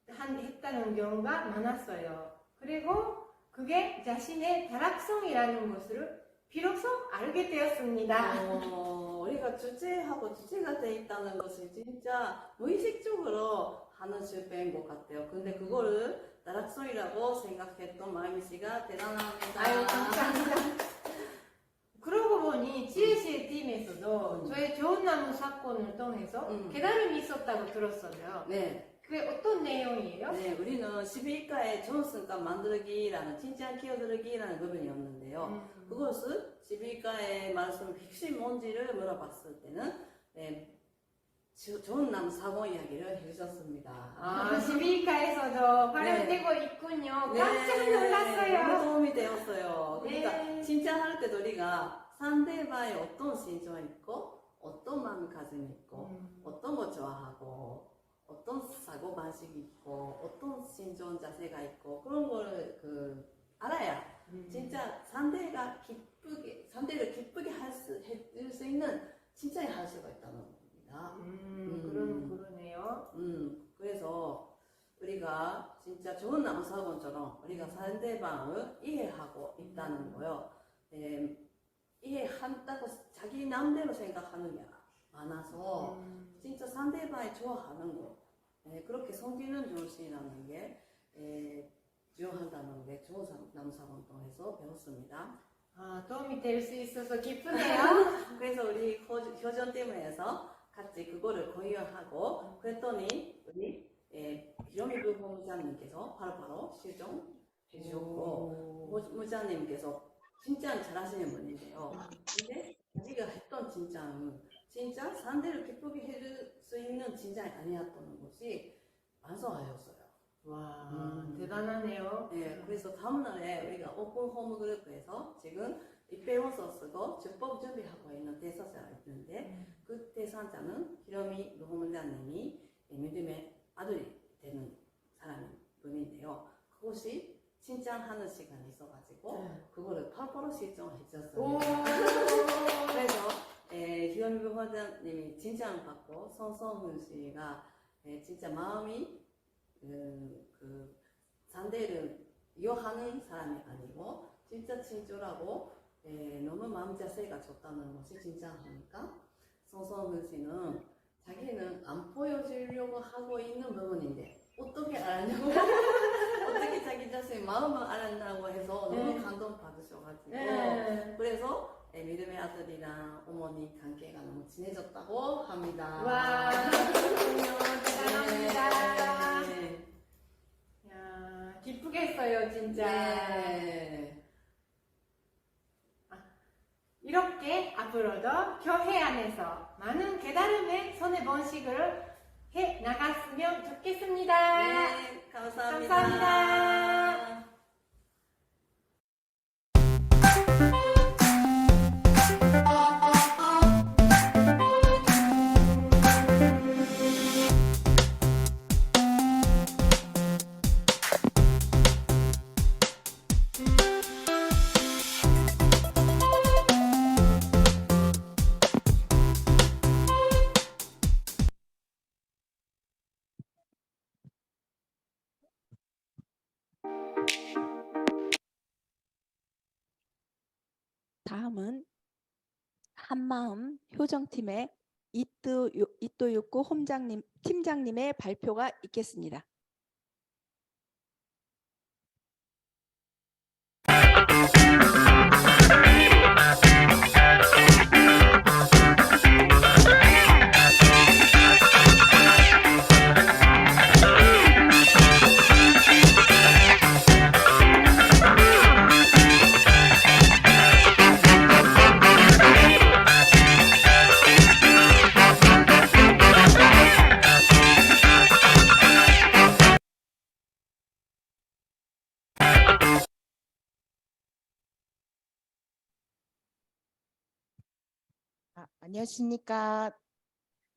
했다는 경우가 많았어요. 그리고 그게 자신의 타락성이라는 것을 비로소 알게 되었습니다. 우리가 주체하고 주체가 돼 있다는 것을 진짜 무의식적으로 하는 실패인 것 같아요. 근데 그거를 나락성이라고 생각했던 마이미 씨가 대단합니다. 아유, 감사합니다. 그러고 보니 지혜씨의 팀에서도 저의 좋은 나무 사건을 통해서 깨달음이 있었다고 들었어요. 네. 그게 어떤 내용이에요? 네, 우리는 12일가의 좋은 습관 만들기라는 칭찬 키워드기라는 부분이었는데요. 그것을 12일가의 말씀 핵심 뭔지를 물어봤을 때는 좋은 남 사고 이야기를 해주셨습니다. 12일가에서도 활용되고 있군요. 깜짝 놀랐어요. 너무 도움이 되었어요. 그러니까 네. 칭찬할 때도 우리가 상대방의 어떤 심정이 있고 어떤 마음가짐이 있고 어떤 거 좋아하고 어떤 사고 방식이 있고 어떤 심정 자세가 있고 그런 거를 알아야 진짜 상대를 기쁘게 해줄 수 있는 칭찬을 할 수가 있다는 겁니다. 그러네요. 그래서 우리가 진짜 좋은 남사원처럼 우리가 상대방을 이해하고 있다는 거요. 이해한다고 자기 마음대로 생각하는 게 많아서 진짜 상대방이 좋아하는 거 그렇게 섬기는 정신이라는 게 중요하다는 게 좋은 남사원 통해서 배웠습니다. 도움이 될 수 있어서 기쁘네요. 그래서 우리 효전팀에서 같이 그거를 공유하고 그랬더니 우리 기롬이부 본부장님께서 바로바로 실정해 주셨고 부장님께서 진짜 잘하시는 분인데요. 근데 자기가 했던 칭찬은 진짜 상대를 기쁘게 해줄 수 있는 칭찬이 아니었던 것이 완성하였어요. 와, 대단하네요. 네, 그래서 다음날에 우리가 오픈 홈 그룹에서 지금 입배워서 쓰고 주법 준비하고 있는 대사자가 있는데 그 대사자는 히로미 노무장님이 믿음의 아들이 되는 분인데요. 그것이 칭찬하는 시간이 있어가지고 그거를 바로 실정해 줬어요. 그래서 히로미 부원장님이 칭찬받고 손성훈 씨가 진짜 마음이 상대를 이해하는 사람이 아니고 진짜 친절하고 너무 마음 자세가 좋다는 것이 진짜 하니까 손성훈 씨는 자기는 안 보여주려고 하고 있는 부분인데 어떻게 알았냐고 어떻게 자기 자신의 마음을 알았냐고 해서 너무 감동 받으셔가지고 그래서 믿음의 아들이랑 어머니 관계가 너무 친해졌다고 합니다. 와, 그렇군요. 대단합니다. 네. 야, 기쁘겠어요, 진짜. 네. 이렇게 앞으로도 교회 안에서 많은 깨달음의 손해 번식을 해 나갔으면 좋겠습니다. 네, 감사합니다. 감사합니다. 다음은 한마음 효정팀의 이토유코 팀장님의 발표가 있겠습니다. 안녕하십니까.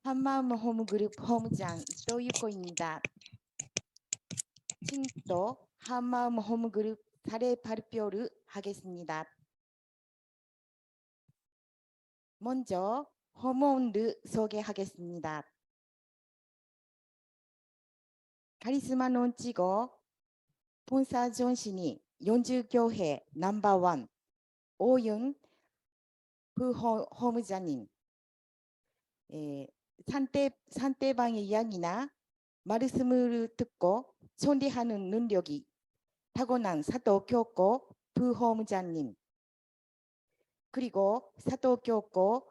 한마음 홈그룹 홈장 이토유코입니다. 지금부터 한마음 홈그룹 사례 발표를 하겠습니다. 먼저 홈원을 소개하겠습니다. 카리스마 넘치고 본사 정신이 연주교회 넘버원 오윤 부홈장님, 상대방의 이야기나 말씀을 듣고 손대하는 능력이 타고난 사도교코 부홈장님, 그리고 사도교코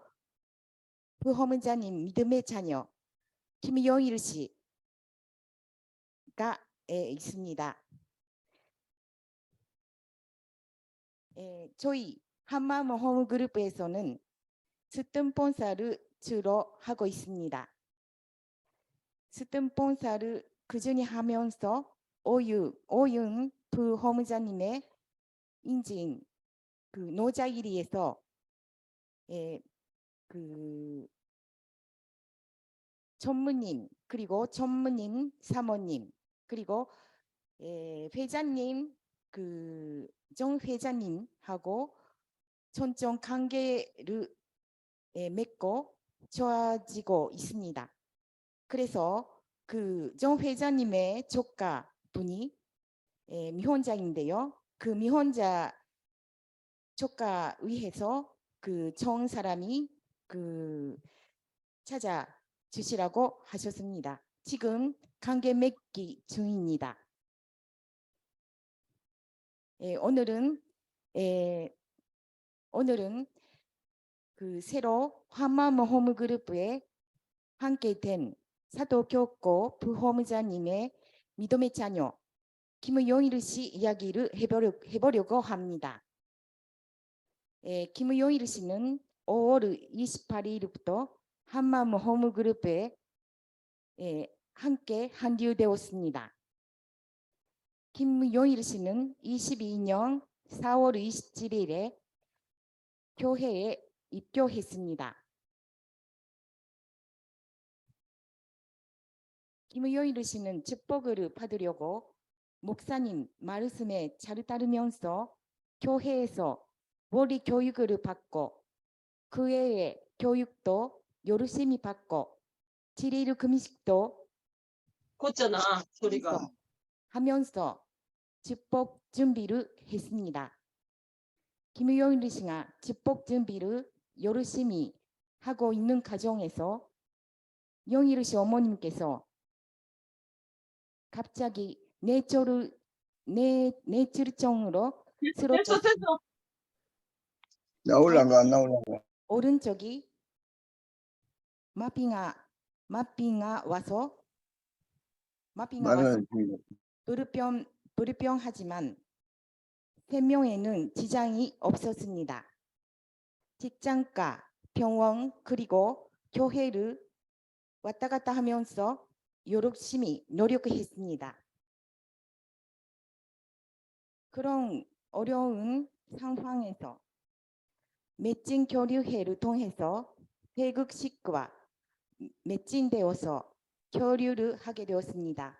부홈장님 믿음의 자녀 김용일 씨가 있습니다. 저희 한마음 홈그룹에서는 스팀폰사를 주로 하고 있습니다. 스팀폰사를 꾸준히 하면서 오윤 부홈장님의 인진 그 노자일이에서 그 전무님 그리고 전무님 사모님 그리고 회장님 정 회장님하고 전적 관계를 맺고 좋아지고 있습니다. 그래서 그 정 회장님의 조카분이 미혼자인데요. 그 미혼자 조카 위해서 그 정 사람이 찾아주시라고 하셨습니다. 지금 관계 맺기 중입니다. 오늘은 그 새로 한마음 홈그룹에 함께 된 사도교코 부홈장님의 믿음의 자녀 김용일 씨 이야기를 해보려고 합니다. 김용일 씨는 5월 28일부터 한마음 홈그룹에 함께 한류되었습니다. 김용일 씨는 22년 4월 27일에 교회에 입교했습니다. 김용일 씨는 축복을 받으려고 목사님 말씀에 잘 따르면서 교회에서 머리 교육을 받고 그 외에 교육도 열심히 받고 지리를 금식도 걷잖아 소리가. 하면서 축복 준비를 했습니다. 김용일 씨가 축복 준비를 열심히 하고 있는 과정에서 용일 씨 어머님께서 갑자기 뇌출증으로 쓰러져 나올란가 안 나올란가. 오른쪽이 마비가 와서 불평하지만 생명에는 지장이 없었습니다. 직장과 병원 그리고 교회를 왔다 갔다 하면서 열심히 노력했습니다. 그런 어려운 상황에서 매칭 교류회를 통해서 태극식과 매칭되어서 교류를 하게 되었습니다.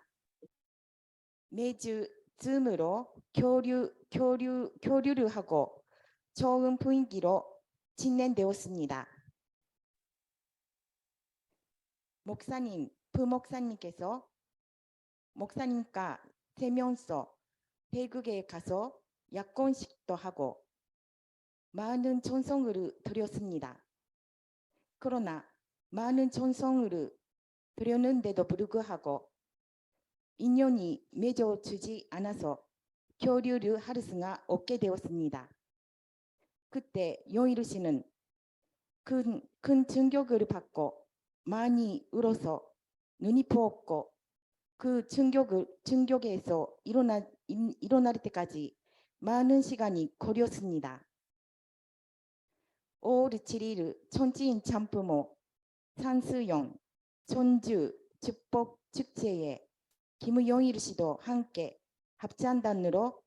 매주 줌으로 교류를 하고 좋은 분위기로 진행되었습니다. 목사님, 부목사님께서 목사님과 세면서 태국에 가서 약혼식도 하고 많은 전송을 드렸습니다. 그러나 많은 전송을 드렸는데도 불구하고 인연이 맺어지지 않아서 교류를 할 수가 없게 되었습니다. 그때 용일 씨는 큰 충격을 받고 많이 울어서 눈이 부었고 그 충격에서 일어날 때까지 많은 시간이 걸렸습니다. 5월 7일 천지인 참부모 산수영 전주 축복 축제에 김용일 씨도 함께 합창단으로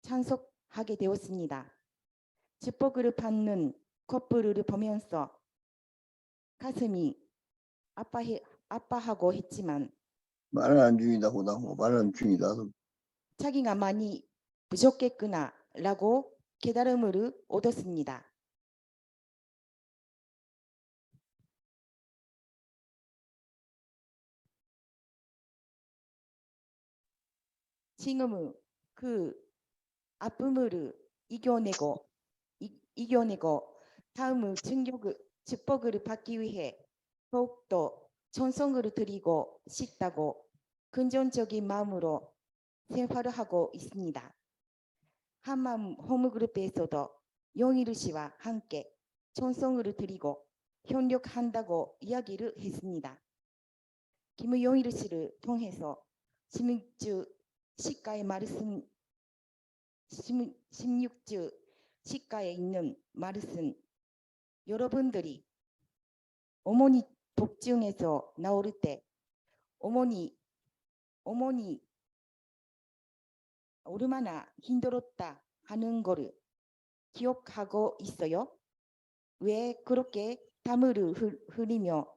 참석하게 되었습니다. 축복을 받는 커플을 보면서 가슴이 아파하고 했지만 말을 안 중이다 보다 말을 안 중이다. 자기가 많이 부족했구나 라고 깨달음을 얻었습니다. 지금은 그 아픔을 이겨내고 다음 축복을 받기 위해 더욱더 전성을 드리고 싶다고 긍정적인 마음으로 생활을 하고 있습니다. 한마음 홈그룹에서도 용일 씨와 함께 전성을 드리고 협력한다고 이야기를 했습니다. 김용일 씨를 통해서 16주 시가의 말씀 16주 시가에 있는 말씀 여러분들이 어머니 복중에서 나올 때 어머니 얼마나 힘들었다 하는 거를 기억하고 있어요? 왜 그렇게 땀을 흘리며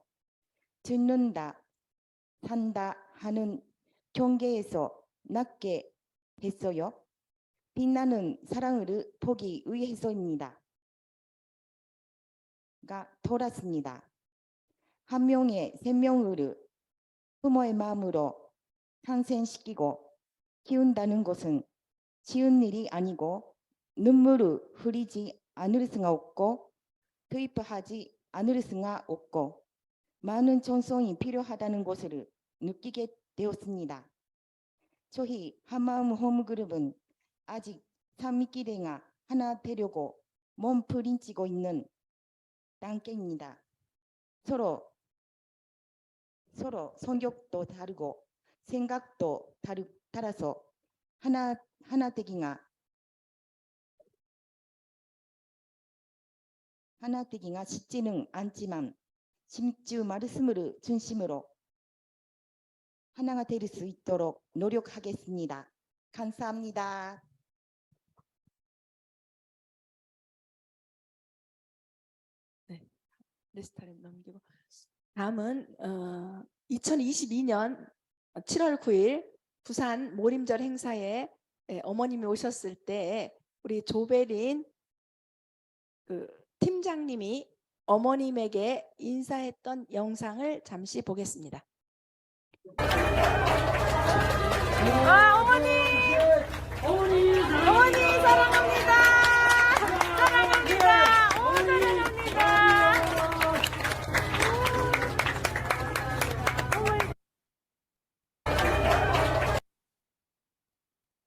죽는다 산다 하는 경계에서 낳게 됐어요? 빛나는 사랑을 보기 위해서입니다. 가 돌았습니다. 한 명의 생명을 부모의 마음으로 탄생시키고 키운다는 것은 쉬운 일이 아니고 눈물을 흘리지 않을 수가 없고 투입하지 않을 수가 없고 많은 전송이 필요하다는 것을 느끼게 되었습니다. 저희 한마음 홈그룹은 아직 3기대가 하나 되려고 몸부림치고 있는 단계입니다. 서로 성격도 다르고 생각도 달라서 하나 되기가 쉽지는 않지만 16주 말씀을 중심으로 하나가 될 수 있도록 노력하겠습니다. 감사합니다. 네, 레스타를 넘기고 다음은 2022년 7월 9일 부산 모림절 행사에 어머님이 오셨을 때 우리 조배린 그 팀장님이 어머님에게 인사했던 영상을 잠시 보겠습니다. 어머니 사랑합니다. 사랑합니다. 사랑합니다.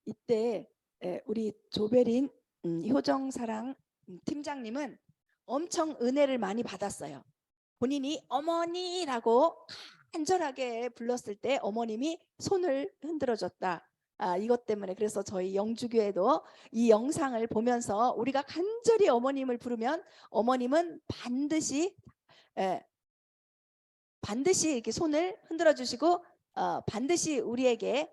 이때 우리 조배린 효정사랑 팀장님은 엄청 은혜를 많이 받았어요. 본인이 어머니라고 간절하게 불렀을 때 어머님이 손을 흔들어줬다. 이것 때문에 그래서 저희 영주교회도 이 영상을 보면서 우리가 간절히 어머님을 부르면 어머님은 반드시 이렇게 손을 흔들어 주시고 반드시 우리에게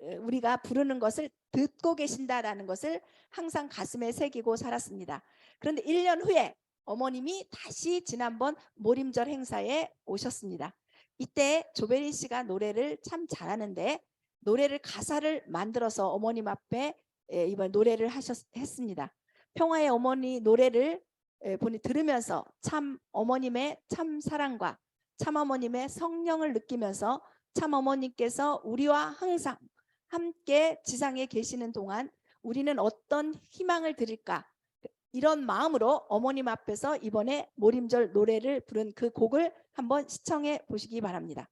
우리가 부르는 것을 듣고 계신다라는 것을 항상 가슴에 새기고 살았습니다. 그런데 1년 후에 어머님이 다시 지난번 모림절 행사에 오셨습니다. 이때 조배린 씨가 노래를 참 잘하는데 노래를 가사를 만들어서 어머님 앞에 이번 노래를 했습니다. 평화의 어머니 노래를 들으면서 참 어머님의 참 사랑과 참 어머님의 성령을 느끼면서 참 어머님께서 우리와 항상 함께 지상에 계시는 동안 우리는 어떤 희망을 드릴까? 이런 마음으로 어머님 앞에서 이번에 모림절 노래를 부른 그 곡을 한번 시청해 보시기 바랍니다.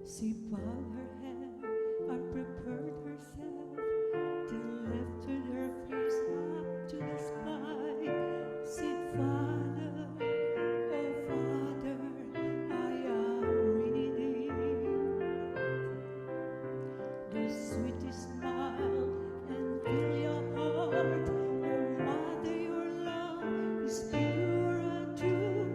She bowed her head and prepared herself, then lifted her face up to the sky. Said, Father, oh Father, I am reading the sweetest smile and fill your heart. Oh Mother, your love is pure and true,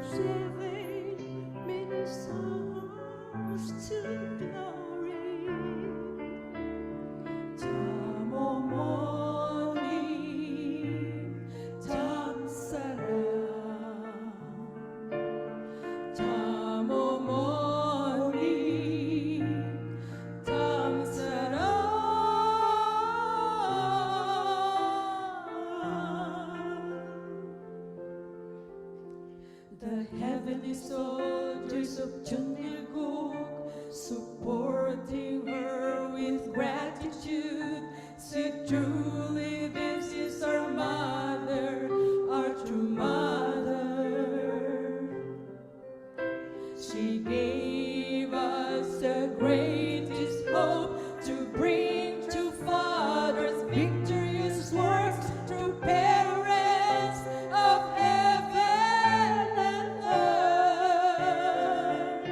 saving many souls to glory. 참 어머님, 참 사랑, 참 어머님, 참 사랑. The heavenly soldiers of Junilguk supporting her with gratitude said, truly this is our mother, our true mother. She gave us the greatest hope to bring to fathers victorious works to parents of heaven and earth.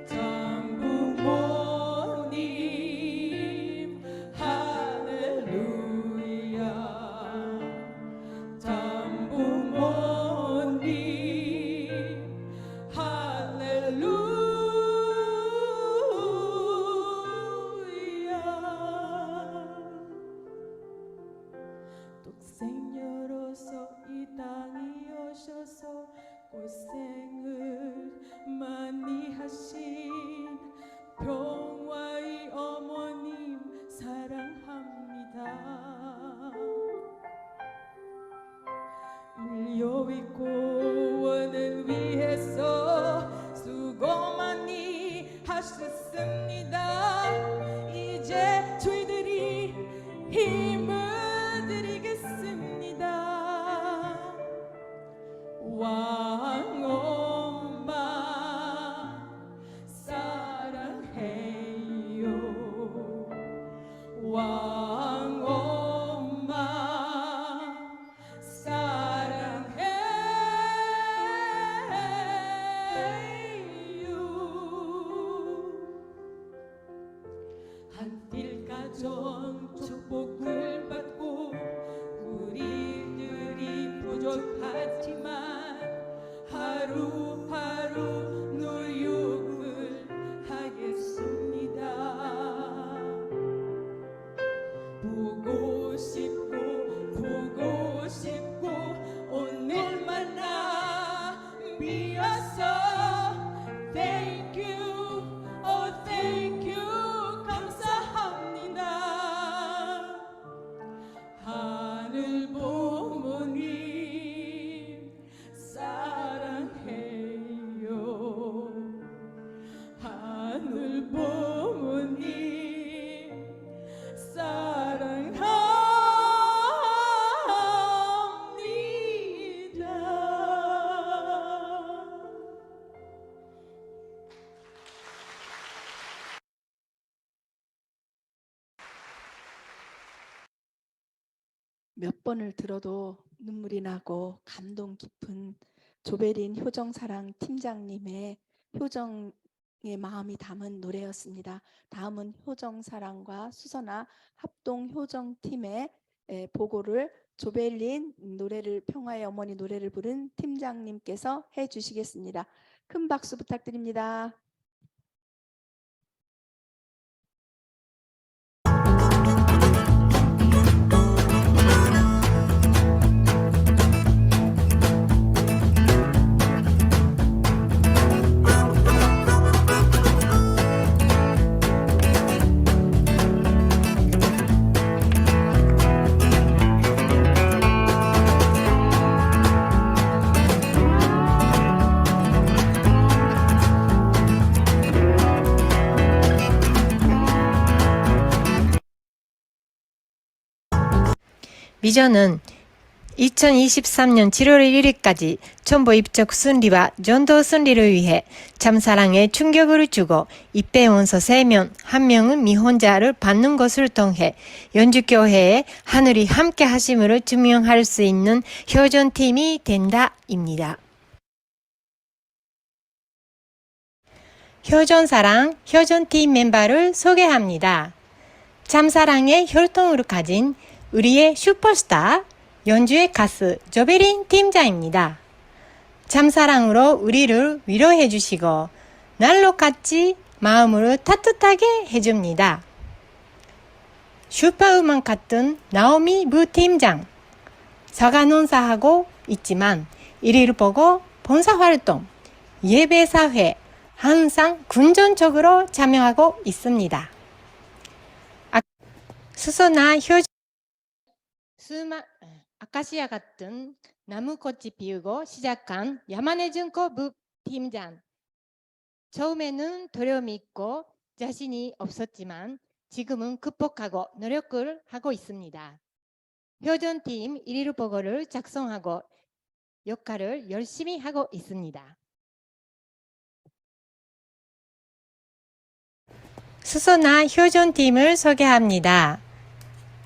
참 부모님 할렐루야, 참 부모님 할렐루야. 독생녀로서 이 땅에 오셔서 고생을 많이 하신 평화의 어머님 사랑합니다. 인류의 구원을 위해서 수고 많이 하셨습니다. 이제 저희들이 힘을 드리겠습니다. 왕엄마 사랑해요. 왕엄마 사랑해요. 한필 가정 축복을 받고 우리들이 부족하지만 하루하루 노력을 하겠습니다. 보고 싶고 오늘만나 비어서 Thank you, oh thank you, 감사합니다. 하늘 부모님 사랑해요. 하늘 부모님 사랑합니다. 몇 번을 들어도 눈물이 나고 감동 깊은 조베린 효정사랑 팀장님의 효정의 마음이 담은 노래였습니다. 다음은 효정사랑과 수선화 합동효정팀의 보고를 조벨린 노래를 평화의 어머니 노래를 부른 팀장님께서 해주시겠습니다. 큰 박수 부탁드립니다. 비전은 2023년 7월 1일까지 정보 입적 순리와 전도 순리를 위해 참사랑에 충격을 주고 입배원서 3명, 1명은 미혼자를 받는 것을 통해 연주교회에 하늘이 함께 하심을 증명할 수 있는 효전팀이 된다입니다. 효전사랑, 효전팀 멤버를 소개합니다. 참사랑의 혈통으로 가진 우리의 슈퍼스타, 연주의 가수 조베린 팀장입니다. 참사랑으로 우리를 위로해 주시고 날로 같이 마음으로 따뜻하게 해줍니다. 슈퍼우먼 같은 나오미 부팀장, 서간원사하고 있지만 이리를 보고 봉사활동, 예배사회 항상 긍정적으로 참여하고 있습니다. 수선화 아카시아 같은 나무꽃이 피우고 시작한 야마네준코 부팀장. 처음에는 두려움이 있고 자신이 없었지만 지금은 극복하고 노력을 하고 있습니다. 효전팀 1일 보고를 작성하고 역할을 열심히 하고 있습니다. 수선화 효전팀을 소개합니다.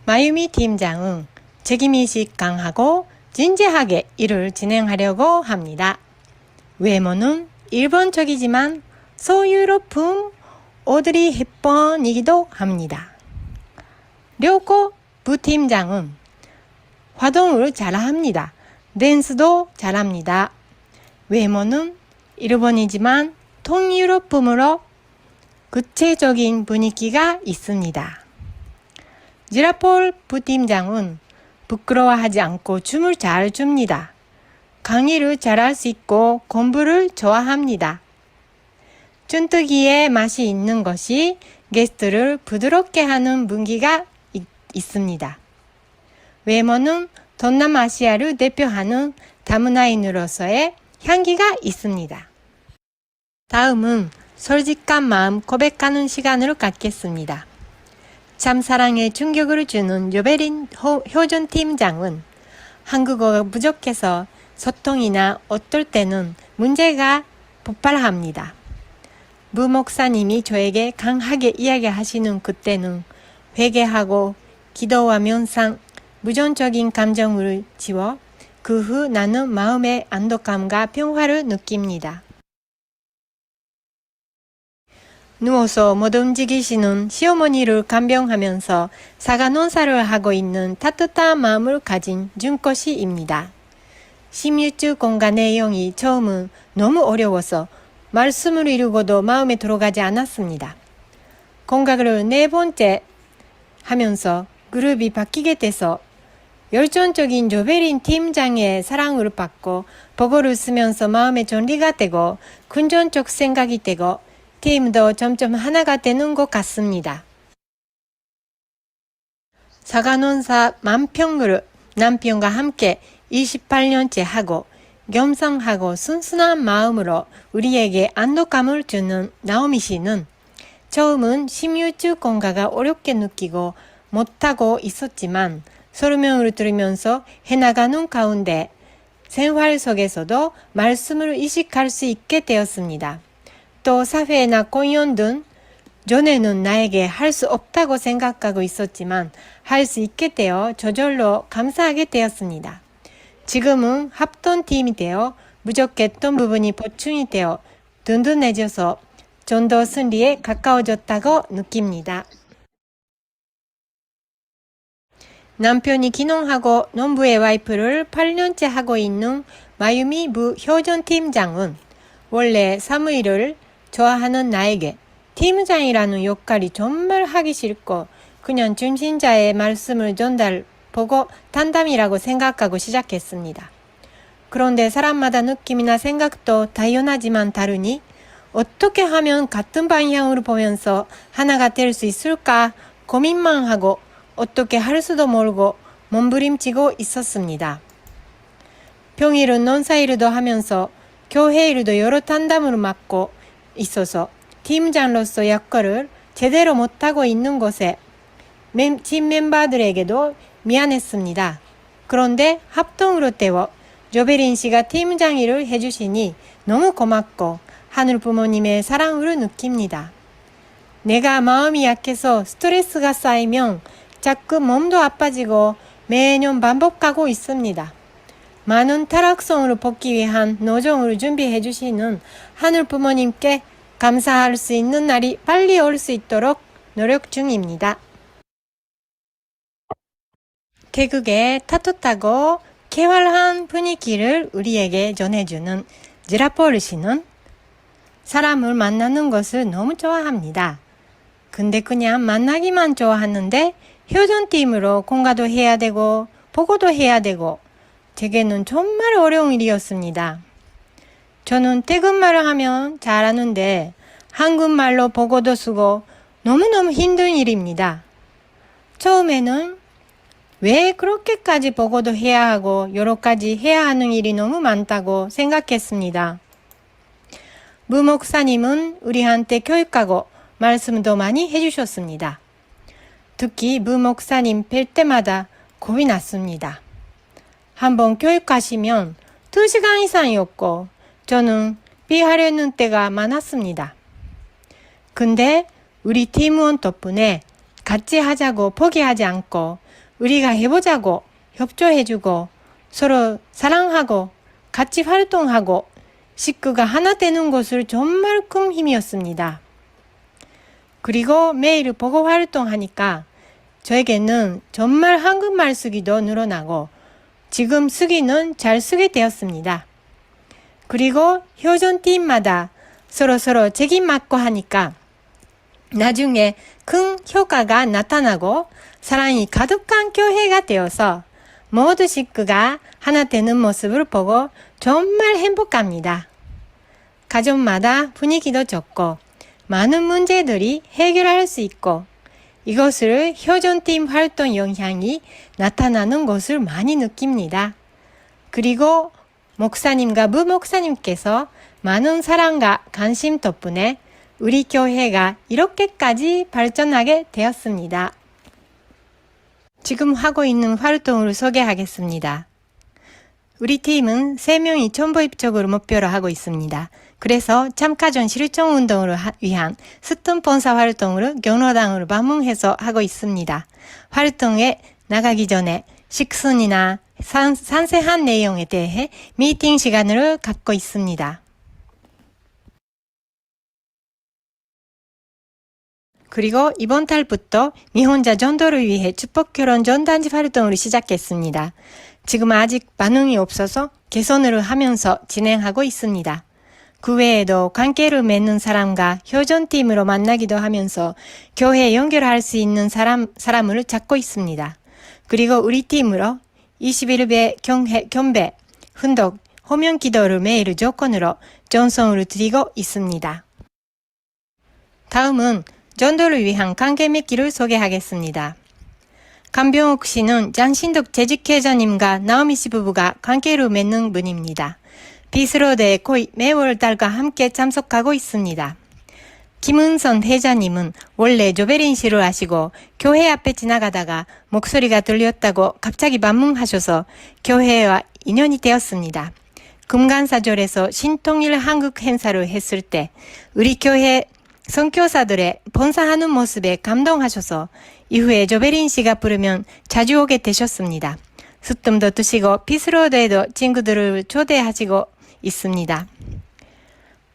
마유미 팀장은 책임의식 강하고 진지하게 일을 진행하려고 합니다. 외모는 일본적이지만 소유로품 오드리 헵번이기도 합니다. 료코 부팀장은 활동을 잘합니다. 댄스도 잘합니다. 외모는 일본이지만 통유로품으로 구체적인 분위기가 있습니다. 지라폴 부팀장은 부끄러워하지 않고 춤을 잘 춥니다. 강의를 잘할 수 있고 공부를 좋아합니다. 쫀득이의 맛이 있는 것이 게스트를 부드럽게 하는 분기가 있습니다. 외모는 동남아시아를 대표하는 다문화인으로서의 향기가 있습니다. 다음은 솔직한 마음 고백하는 시간을 갖겠습니다. 참사랑에 충격을 주는 조베린 효전팀장은 한국어가 부족해서 소통이나 어떨 때는 문제가 폭발합니다. 무 목사님이 저에게 강하게 이야기하시는 그때는 회개하고 기도와 명상, 무전적인 감정을 지워 그 후 나는 마음의 안도감과 평화를 느낍니다. 누워서 못 움직이시는 시어머니를 간병하면서 사과 농사를 하고 있는 따뜻한 마음을 가진 준코 씨입니다. 16주 공간 내용이 처음은 너무 어려워서 말씀을 이루고도 마음에 들어가지 않았습니다. 공각을 4번째 하면서 그룹이 바뀌게 돼서 열정적인 조베린 팀장의 사랑을 받고 보고를 쓰면서 마음의 정리가 되고 긍정적 생각이 되고 팀도 점점 하나가 되는 것 같습니다. 사과논사 만평을 남편과 함께 28년째 하고 겸손하고 순수한 마음으로 우리에게 안도감을 주는 나오미 씨는 처음은 16주 공가가 어렵게 느끼고 못하고 있었지만 설명을 들으면서 해나가는 가운데 생활 속에서도 말씀을 의식할 수 있게 되었습니다. 또 사회나 공연 등 전에는 나에게 할 수 없다고 생각하고 있었지만 할 수 있게 되어 저절로 감사하게 되었습니다. 지금은 합동팀이 되어 부족했던 부분이 보충이 되어 든든해져서 좀 더 승리에 가까워졌다고 느낍니다. 남편이 귀농하고 농부의 와이프를 8년째 하고 있는 마유미 부효전팀장은 원래 사무일을 좋아하는 나에게 팀장이라는 역할이 정말 하기 싫고 그냥 중심자의 말씀을 보고 단담이라고 생각하고 시작했습니다. 그런데 사람마다 느낌이나 생각도 당연하지만 다르니 어떻게 하면 같은 방향으로 보면서 하나가 될 수 있을까 고민만 하고 어떻게 할 수도 모르고 몸부림치고 있었습니다. 평일은 농사일도 하면서 교회 일도 여러 단담으로 맡고 있어서 팀장으로서 역할을 제대로 못하고 있는 곳에 팀 멤버들에게도 미안했습니다. 그런데 합동으로 때워 조베린 씨가 팀장 일을 해주시니 너무 고맙고 하늘 부모님의 사랑을 느낍니다. 내가 마음이 약해서 스트레스가 쌓이면 자꾸 몸도 아파지고 매년 반복하고 있습니다. 많은 타락성을 벗기 위한 노정을 준비해 주시는 하늘 부모님께 감사할 수 있는 날이 빨리 올 수 있도록 노력 중입니다. 태국의 따뜻하고 쾌활한 분위기를 우리에게 전해주는 지라포르 씨는 사람을 만나는 것을 너무 좋아합니다. 근데 그냥 만나기만 좋아하는데 효전팀으로 공가도 해야 되고 보고도 해야 되고 제게는 정말 어려운 일이었습니다. 저는 태국말을 하면 잘하는데 한국말로 보고도 쓰고 너무너무 힘든 일입니다. 처음에는 왜 그렇게까지 보고도 해야 하고 여러 가지 해야 하는 일이 너무 많다고 생각했습니다. 무 목사님은 우리한테 교육하고 말씀도 많이 해주셨습니다. 특히 무 목사님 뵐 때마다 겁이 났습니다. 한번 교육하시면 2시간 이상이었고 저는 삐하려는 때가 많았습니다. 근데 우리 팀원 덕분에 같이 하자고 포기하지 않고 우리가 해보자고 협조해주고 서로 사랑하고 같이 활동하고 식구가 하나 되는 것을 정말 큰 힘이었습니다. 그리고 매일 보고 활동하니까 저에게는 정말 한국말 쓰기도 늘어나고 지금 쓰기는 잘 쓰게 되었습니다. 그리고 효전팀마다 서로서로 책임 맡고 하니까 나중에 큰 효과가 나타나고 사랑이 가득한 교회가 되어서 모두 식구가 하나 되는 모습을 보고 정말 행복합니다. 가족마다 분위기도 좋고 많은 문제들이 해결할 수 있고 이것을 효전팀 활동 영향이 나타나는 것을 많이 느낍니다. 그리고 목사님과 부목사님께서 많은 사랑과 관심 덕분에 우리 교회가 이렇게까지 발전하게 되었습니다. 지금 하고 있는 활동을 소개하겠습니다. 우리 팀은 3명이 정보 입적을 목표로 하고 있습니다. 그래서 참가전 실종 운동을 위한 스톤 본사 활동을 경로당으로 방문해서 하고 있습니다. 활동에 나가기 전에 식순이나 상세한 내용에 대해 미팅 시간을 갖고 있습니다. 그리고 이번 달부터 미혼자 전도를 위해 축복결혼 전단지 활동을 시작했습니다. 지금 아직 반응이 없어서 개선을 하면서 진행하고 있습니다. 그 외에도 관계를 맺는 사람과 효전팀으로 만나기도 하면서 교회에 연결할 수 있는 사람을 찾고 있습니다. 그리고 우리 팀으로 21배 경배, 훈독, 호명 기도를 매일 조건으로 전송을 드리고 있습니다. 다음은 전도를 위한 관계 맺기를 소개하겠습니다. 강병욱 씨는 장신덕 재직회장님과 나오미 씨 부부가 관계를 맺는 분입니다. 비스로드에 거의 매월 달과 함께 참석하고 있습니다. 김은선 회장님은 원래 조베린 씨를 아시고 교회 앞에 지나가다가 목소리가 들렸다고 갑자기 방문하셔서 교회와 인연이 되었습니다. 금강사절에서 신통일 한국 행사를 했을 때 우리 교회 선교사들의 봉사하는 모습에 감동하셔서 이후에 조베린 씨가 부르면 자주 오게 되셨습니다. 습dom도 드시고 피스로드에도 친구들을 초대하시고 있습니다.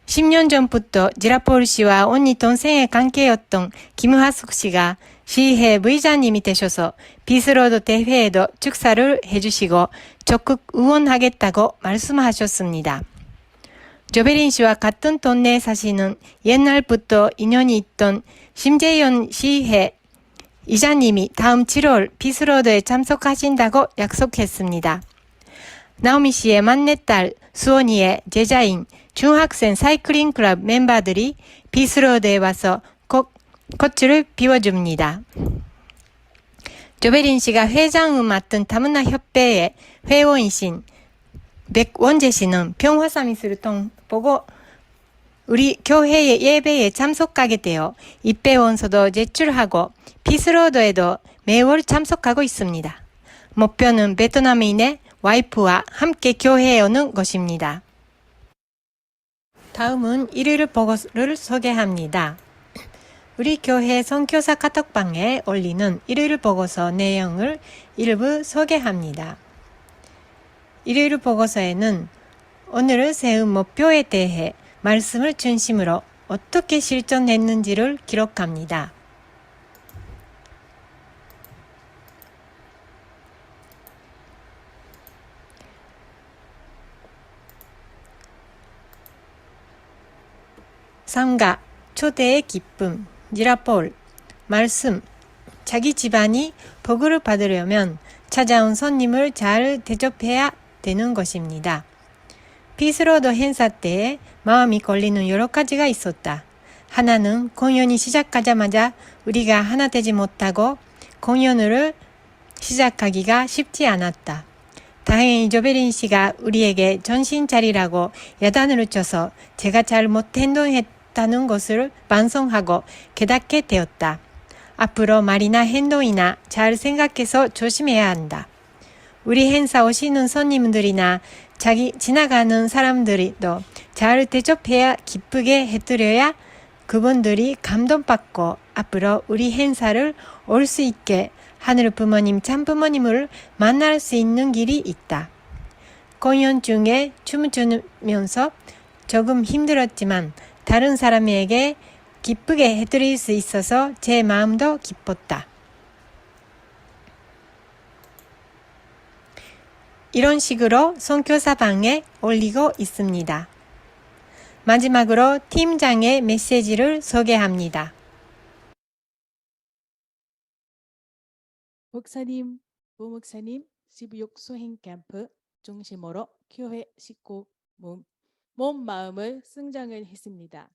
10년 전부터 지라폴 씨와 언니 동생의 관계였던 김하숙 씨가 시회 부의장님이 되셔서 피스로드 대회에도 축사를 해주시고 적극 응원하겠다고 말씀하셨습니다. 조베린 씨와 같은 동네에 사시는 옛날부터 인연이 있던 심재현 시회 이장님이 다음 7월 피스로드에 참석하신다고 약속했습니다. 나오미 씨의 막내딸 수원이의 제자인 중학생 사이클링 클럽 멤버들이 피스로드에 와서 꽃을 피워줍니다. 조베린 씨가 회장을 맡은 다문화 협회의 회원이신 백원재 씨는 평화 서밋을 보고 우리 교회의 예배에 참석하게 되어 입회 원서도 제출하고 피스로드에도 매월 참석하고 있습니다. 목표는 베트남인의 와이프와 함께 교회에 오는 것입니다. 다음은 일요일 보고를 소개합니다. 우리 교회 선교사 카톡방에 올리는 일요일 보고서 내용을 일부 소개합니다. 일요일 보고서에는 오늘을 세운 목표에 대해 말씀을 중심으로 어떻게 실천했는지를 기록합니다. 상가, 초대의 기쁨, 지라폴, 말씀, 자기 집안이 복을 받으려면 찾아온 손님을 잘 대접해야 되는 것입니다. 피스로드 행사 때에 마음이 걸리는 여러 가지가 있었다. 하나는 공연이 시작하자마자 우리가 하나 되지 못하고 공연을 시작하기가 쉽지 않았다. 다행히 조베린 씨가 우리에게 정신 차리라고 야단을 쳐서 제가 잘못 행동했다는 것을 반성하고 깨닫게 되었다. 앞으로 말이나 행동이나 잘 생각해서 조심해야 한다. 우리 행사 오시는 손님들이나 지나가는 사람들도 잘 대접해야 기쁘게 해드려야 그분들이 감동받고 앞으로 우리 행사를 올 수 있게 하늘 부모님, 참 부모님을 만날 수 있는 길이 있다. 공연 중에 춤을 추면서 조금 힘들었지만 다른 사람에게 기쁘게 해드릴 수 있어서 제 마음도 기뻤다. 이런 식으로 선교사방에 올리고 있습니다. 마지막으로 팀장의 메시지를 소개합니다. 목사님, 부목사님, 16 수행 캠프 중심으로 교회 식구 몸 마음을 성장을 했습니다.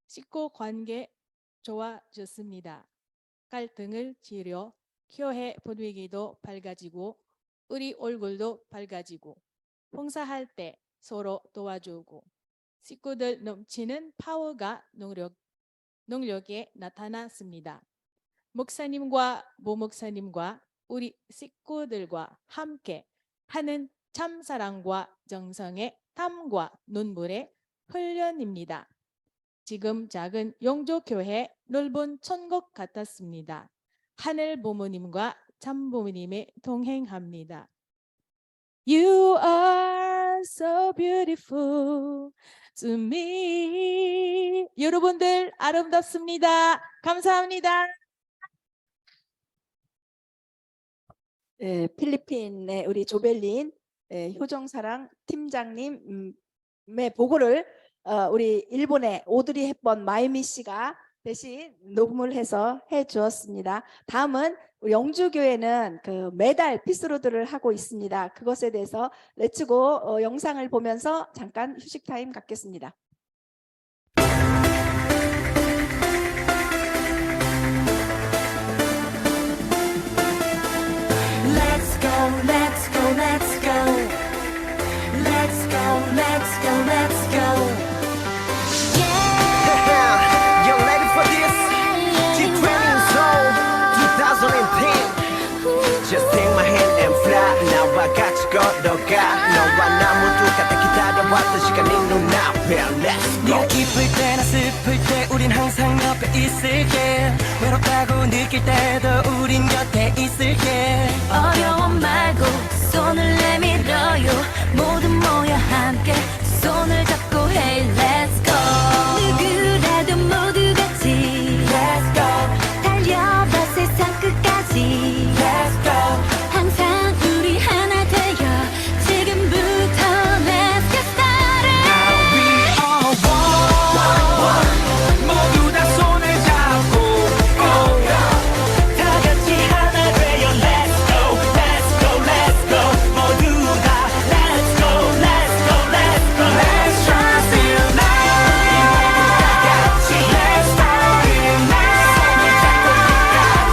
식구 관계 좋아졌습니다. 갈등을 치료, 교회 분위기도 밝아지고 우리 얼굴도 밝아지고 봉사할 때 서로 도와주고 식구들 넘치는 파워가 능력에 나타났습니다. 목사님과 부목사님과 우리 식구들과 함께 하는 참사랑과 정성의 땀과 눈물의 훈련입니다. 지금 작은 영조교회 넓은 천국 같았습니다. 하늘 부모님과 참 부모님이 동행합니다. You are so beautiful to me. 여러분들 아름답습니다. 감사합니다. 필리핀의 우리 조벨린 효정사랑 팀장님의 보고를 우리 일본의 오드리 헵번 마이미 씨가 대신 녹음을 해서 해주었습니다. 다음은 우리 영주교회는 매달 피스로드를 하고 있습니다. 그것에 대해서 렛츠고 영상을 보면서 잠깐 휴식 타임 갖겠습니다. Let's go, let's go, let's go. Let's go, let's go, let's go. Yeah. You ready for this? G20 Soul 2010. Just take my hand. and fly 나와 같이 걸어가 너와 나 모두가 다 기다려왔던 시간이 눈앞에 Let's go 네가 기쁠 때나 슬플 때 우린 항상 옆에 있을게 외롭다고 느낄 때도 우린 곁에 있을게 어려움 말고 손을 내밀어요 모두 모여 함께 손을 잡고 hey let's go 누구라도 모두 같이 Let's go 달려봐 세상 끝까지 Let's go 항상 우리 하나 되어 지금부터 let's get started Now we all one 모두 다 손을 잡고 다 같이 하나 되어 Let's go Let's go Let's go 모두 다 Let's go Let's go Let's go Let's try still now 다 같이 Let's start it now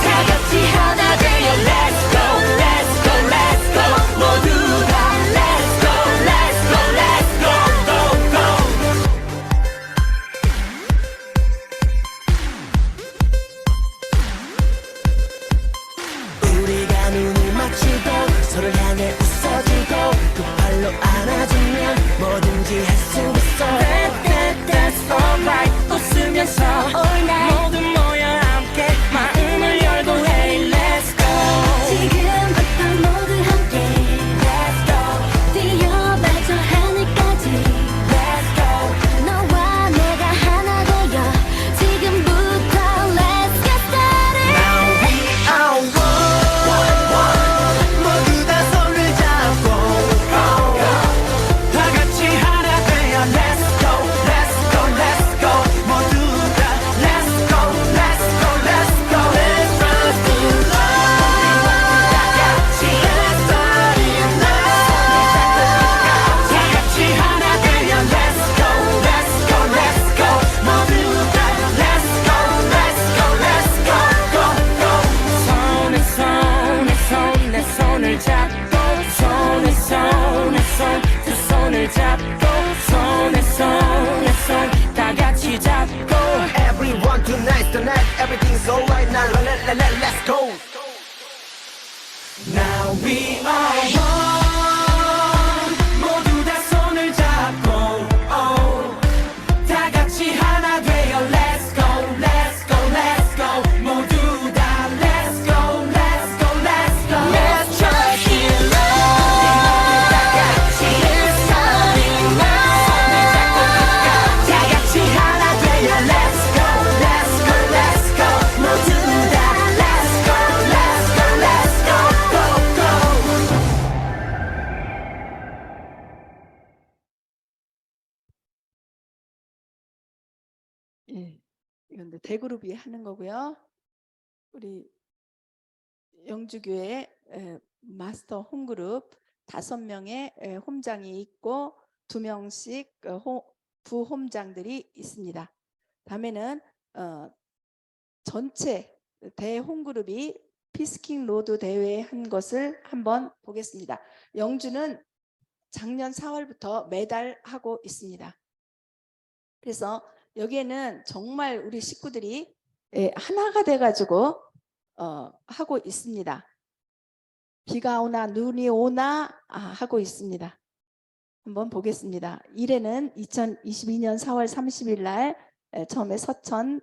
다 같이 하나 되어 Let's go Let's go Let's go 모두 다 Let's go Let's go Let's go go go 우리가 눈을 맞추고 서로 향해 웃어주고 두 팔로 안아주면 뭐든지 할 수 있어 That's alright 웃으면서 all night 모두 모여 함께 마음을 열고 Hey let's go 지금부터 모두 함께 Let's go 뛰어봐 저 하늘까지 Let's go 너와 내가 하나 되어 지금부터 let's get started Now we are one 모두 다 손을 잡고 다 같이 하나 되어 Let's go Let's go Let's go 모두 다 Let's go Let's go Let's go Let's run to love 다 같이 Let's start it now 다 같이 하나 되어 Let's go Let's go Let's go 모두 다 Let's go Let's go Let's go go go 손에 내 손을 잡고 손에 두 손을 잡고 손에 손 다 같이 잡고 Everyone tonight's the night everything's alright now let's go Now we are one 모두 다 손을 잡고 다 같이 하나 되어 Let's go Let's go Let's go 모두 다 Let's go Let's go Let's go Let's trust in love 다 같이 Let's start it now 다 같이 하나 되어 Let's go Let's go Let's go 모두 다 Let's go Let's go Let's go go go 예, 이건 이제 대그룹이 하는 거고요. 우리 영주교회 마스터 홈그룹 5명의 홈장이 있고 2명씩 부홈장들이 있습니다. 다음에는 전체 대홈그룹이 피스킹 로드 대회에 한 것을 한번 보겠습니다. 영주는 작년 4월부터 매달 하고 있습니다. 그래서 여기에는 정말 우리 식구들이 하나가 돼가지고 하고 있습니다. 비가 오나 눈이 오나 하고 있습니다. 한번 보겠습니다. 1회는 2022년 4월 30일 날 처음에 서천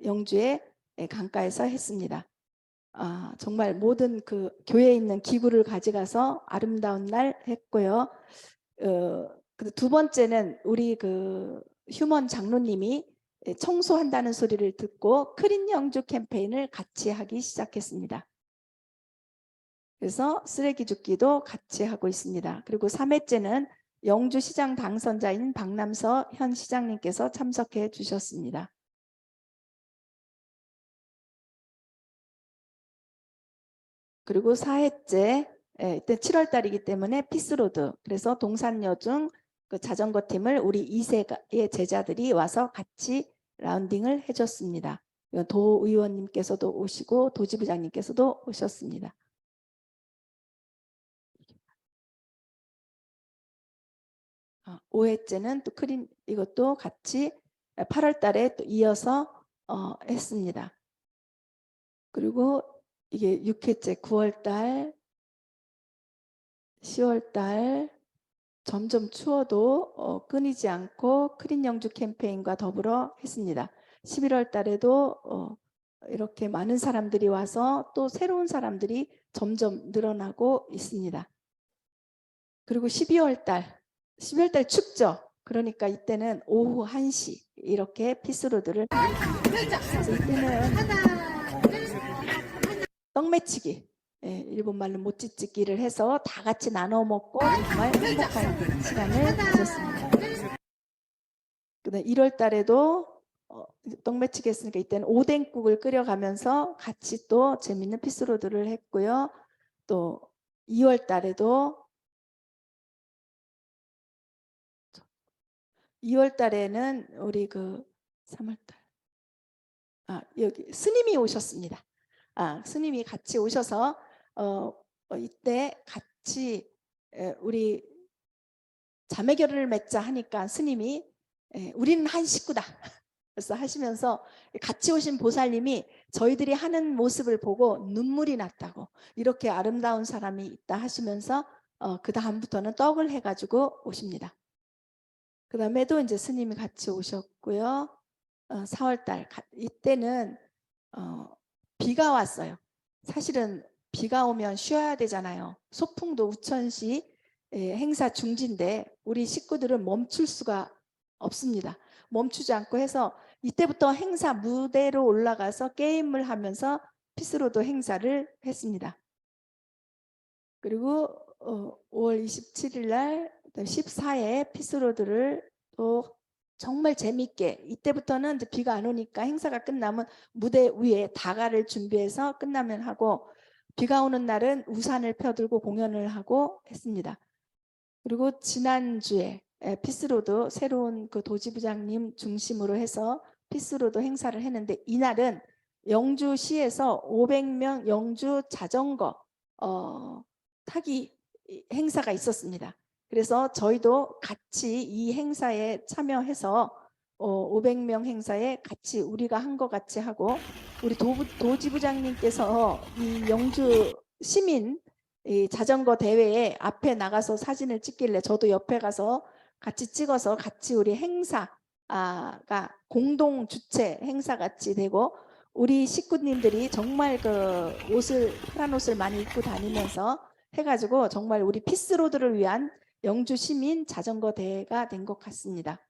영주의 강가에서 했습니다. 정말 모든 그 교회에 있는 기구를 가져가서 아름다운 날 했고요. 두 번째는 우리 그 휴먼 장로님이 청소한다는 소리를 듣고 크린 영주 캠페인을 같이 하기 시작했습니다. 그래서 쓰레기 줍기도 같이 하고 있습니다. 그리고 3회째는 영주시장 당선자인 박남서 현 시장님께서 참석해 주셨습니다. 그리고 4회째, 이때 7월 달이기 때문에 피스로드, 그래서 동산여중 그 자전거 팀을 우리 2세의 제자들이 와서 같이 라운딩을 해줬습니다. 도 의원님께서도 오시고 도지부장님께서도 오셨습니다. 5회째는 또 크린 이것도 같이 8월 달에 또 이어서 했습니다. 그리고 이게 6회째 9월 달 10월 달 점점 추워도 끊이지 않고 크린 영주 캠페인과 더불어 했습니다. 11월 달에도 이렇게 많은 사람들이 와서 또 새로운 사람들이 점점 늘어나고 있습니다. 그리고 12월 달 춥죠. 그러니까 이때는 오후 1시 이렇게 피스로드를 그래서 이때는 떡매치기, 일본 말로 모찌찌기를 해서 다 같이 나눠 먹고 정말 행복한 시간을 가졌습니다. 그다음 1월 달에도 떡매치기 했으니까 이때는 오뎅국을 끓여가면서 같이 또 재밌는 피스로드를 했고요. 또 2월 달에도 2월 달에는 우리 3월 달 여기 스님이 오셨습니다. 스님이 같이 오셔서 이때 같이 우리 자매결을 맺자 하니까 스님이 우리는 한 식구다. 그래서 하시면서 같이 오신 보살님이 저희들이 하는 모습을 보고 눈물이 났다고 이렇게 아름다운 사람이 있다 하시면서 그 다음부터는 떡을 해가지고 오십니다. 그 다음에도 이제 스님이 같이 오셨고요. 4월 달 이때는 비가 왔어요. 사실은 비가 오면 쉬어야 되잖아요. 소풍도 우천시 행사 중지인데 우리 식구들은 멈출 수가 없습니다. 멈추지 않고 해서 이때부터 행사 무대로 올라가서 게임을 하면서 피스로드 행사를 했습니다. 그리고 5월 27일 날 14회 피스로드를 또 정말 재밌게 이때부터는 이제 비가 안 오니까 행사가 끝나면 무대 위에 다가를 준비해서 끝나면 하고 비가 오는 날은 우산을 펴들고 공연을 하고 했습니다. 그리고 지난주에 피스로드 새로운 그 도지부장님 중심으로 해서 피스로드 행사를 했는데 이날은 영주시에서 500명 영주 자전거 타기 행사가 있었습니다. 그래서 저희도 같이 이 행사에 참여해서 500명 행사에 같이 우리가 한 것 같이 하고 우리 도지부장님께서 이 영주 시민 이 자전거 대회에 앞에 나가서 사진을 찍길래 저도 옆에 가서 같이 찍어서 같이 우리 행사가 공동 주최 행사 같이 되고 우리 식구님들이 정말 파란 옷을 많이 입고 다니면서 해가지고 정말 우리 피스로드를 위한 영주 시민 자전거 대회가 된 것 같습니다.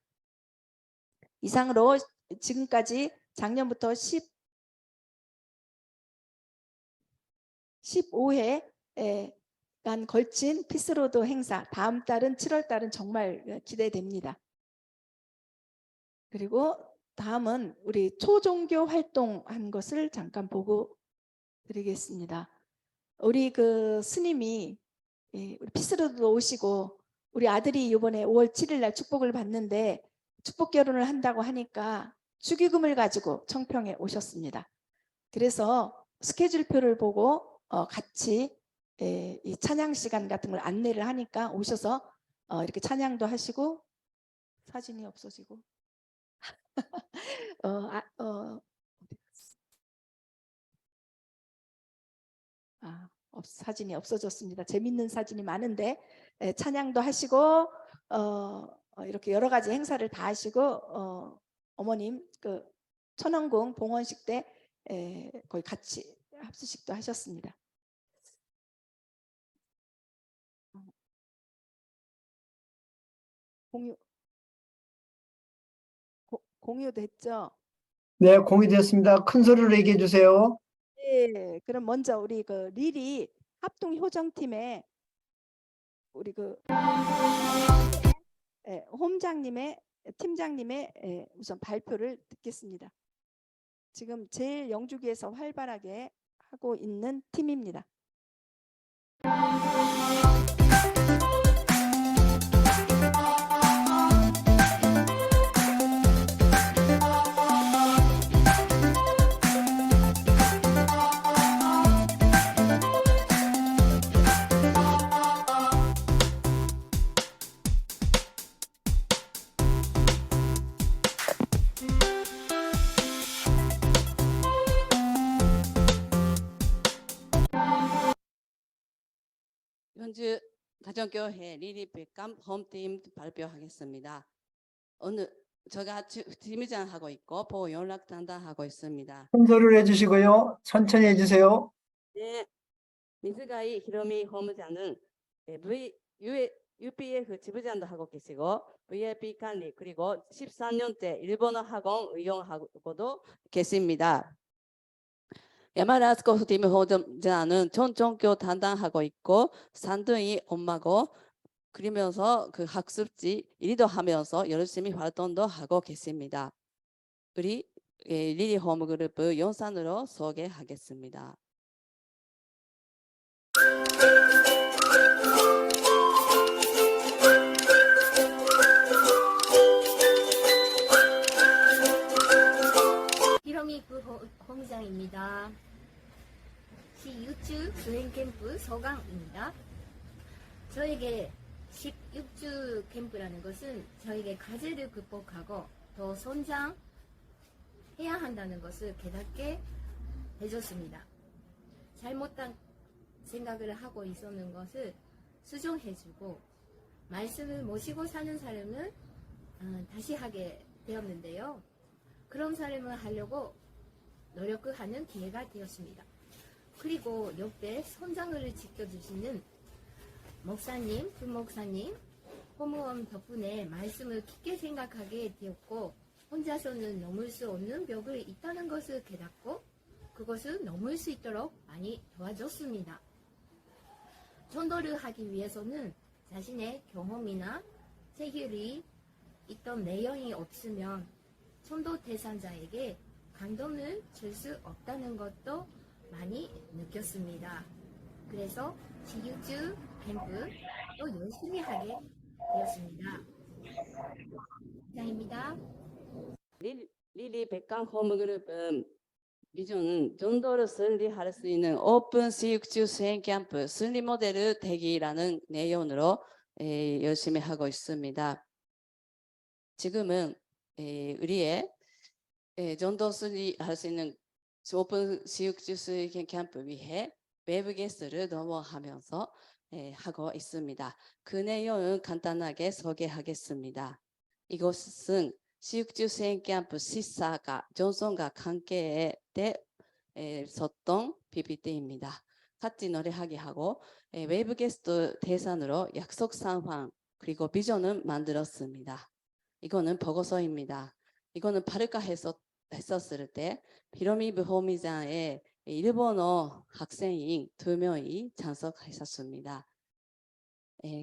이상으로 지금까지 작년부터 15회간 걸친 피스로드 행사 다음 달은 7월 달은 정말 기대됩니다. 그리고 다음은 우리 초종교 활동한 것을 잠깐 보고 드리겠습니다. 우리 스님이 우리 피스로드도 오시고 우리 아들이 이번에 5월 7일 날 축복을 받는데 축복 결혼을 한다고 하니까 축의금을 가지고 청평에 오셨습니다. 그래서 스케줄표를 보고 같이 이 찬양 시간 같은 걸 안내를 하니까 오셔서 이렇게 찬양도 하시고 사진이 없어지고 사진이 없어졌습니다. 재밌는 사진이 많은데 찬양도 하시고 이렇게 여러 가지 행사를 다 하시고 어머님 천원궁 봉헌식 때 거의 같이 합수식도 하셨습니다. 공유됐죠? 네, 공유됐습니다. 큰 소리로 얘기해 주세요. 네, 그럼 먼저 우리 리리 합동효정팀의 우리 홈장님의 팀장님의 우선 발표를 듣겠습니다. 지금 제일 영주기에서 활발하게 하고 있는 팀입니다. 가정교회 리리 백감 홈팀 발표하겠습니다. 오늘 제가 팀장 하고 있고 보호 연락 담당하고 있습니다. 순서를 해주시고요. 천천히 해주세요. 네, 미즈가이 히로미 홈장은 UPF 지부장도 하고 계시고 VIP 관리 그리고 13년째 일본어 학원 의용하고도 계십니다. 야마라 아스코프 팀 홈장은 전종교 담당하고 있고 산둥이 엄마고 그러면서 그 학습지 일도 하면서 열심히 활동도 하고 계십니다. 우리 리리 홈그룹 연산으로 소개하겠습니다. 히로미 부본부장입니다. 시6주 수행 캠프 서강입니다. 저에게 16주 캠프라는 것은 저에게 과제를 극복하고 더 성장해야 한다는 것을 깨닫게 해줬습니다. 잘못한 생각을 하고 있었는 것을 수정해주고 말씀을 모시고 사는 삶을 다시 하게 되었는데요. 그런 삶을 하려고 노력하는 기회가 되었습니다. 그리고 옆에 성장을 지켜주시는 목사님, 부목사님, 호모원 덕분에 말씀을 깊게 생각하게 되었고 혼자서는 넘을 수 없는 벽을 있다는 것을 깨닫고 그것을 넘을 수 있도록 많이 도와줬습니다. 전도를 하기 위해서는 자신의 경험이나 체결이 있던 내용이 없으면 전도 대상자에게 감동을 줄 수 없다는 것도 많이 느꼈습니다. 그래서 시6주 캠프 또 열심히 하게 되었습니다. 이상입니다. 리리 백강 홈그룹은 비전은 전도를 설립할 수 있는 오픈 시6주 수행 캠프 순리 모델을 대기라는 내용으로 열심히 하고 있습니다. 지금은 우리의 전도 설립할 수 있는 오픈 시6주 수행 캠프 위해 외부 게스트를 넘어가면서 하고 있습니다. 그 내용은 간단하게 소개하겠습니다. 이것은 시6주 수행 캠프 시사가 존슨과 관계에 썼던 PPT입니다. 같이 노래하게 하고 외부 게스트 대상으로 약속 상황 그리고 비전을 만들었습니다. 이거는 보고서입니다. 이거는 바를까 했었을 때 히로미 부호미장의 일본어 학생인 2명이 참석하셨습니다.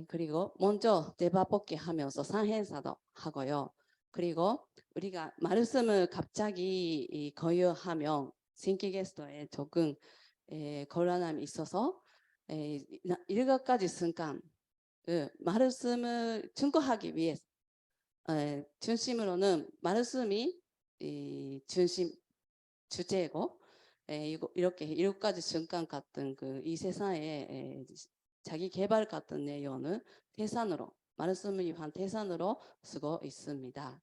그리고 먼저 대화뽑기 하면서 상행사도 하고요. 그리고 우리가 말씀을 갑자기 거여하면 신규 게스트에 조금 곤란함이 있어서 7가지 순간 말씀을 증거하기 위해서 중심으로는 말씀이 중심 주제고 이렇게 7가지 순간 같은 이 세상에 자기 개발 같은 내용을 대상으로 말씀을 위한 대상으로 쓰고 있습니다.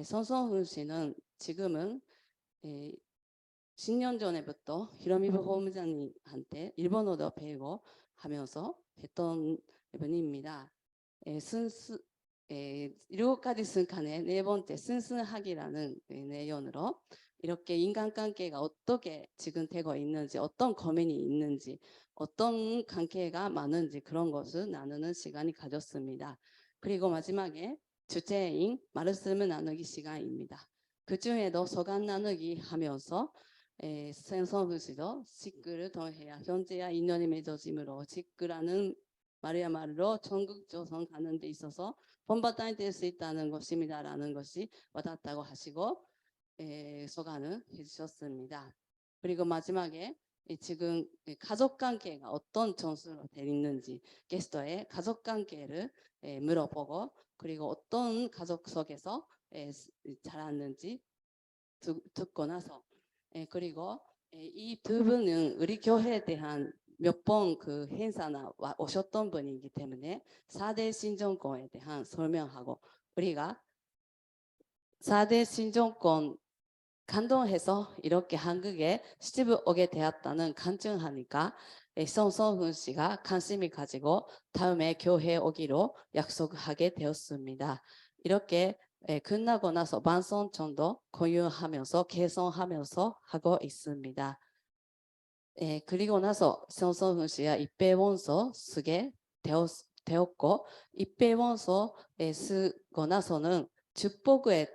손성훈 씨는 지금은 10년 전에부터 히로미 부호무장님한테 일본어도 배우고 하면서 했던 분입니다. 7가지 순간의 4번째 순순하기라는 내용으로 이렇게 인간관계가 어떻게 지금 되고 있는지 어떤 고민이 있는지 어떤 관계가 많은지 그런 것을 나누는 시간이 가졌습니다. 그리고 마지막에 주제인 말씀을 나누기 시간입니다. 그 중에도 소감 나누기 하면서 손성훈 씨도 직구를 통해야 현재야 인연이 맺어짐으로 직구라는 말이야말로 전국조선 가는 데 있어서 본바탕이 될 수 있다는 것입니다라는 것이 와닿다고 하시고 소감을 해주셨습니다. 그리고 마지막에 지금 가족관계가 어떤 점수로 되어 있는지 게스트의 가족관계를 물어보고 그리고 어떤 가족 속에서 자랐는지 듣고 나서 그리고 이 두 분은 우리 교회에 대한 몇 번 그 행사나 오셨던 분이기 때문에 4대 신정권에 대한 설명하고 우리가 4대 신정권 감동해서 이렇게 한국에 시집 오게 되었다는 간증하니까 손성훈 씨가 관심이 가지고 다음에 교회에 오기로 약속하게 되었습니다. 이렇게 끝나고 나서 반성전도 공유하면서 개선하면서 하고 있습니다. 그리고 나서 손성훈 씨가 입배원서 쓰게 되었고 입배원서 쓰고 나서는 축복에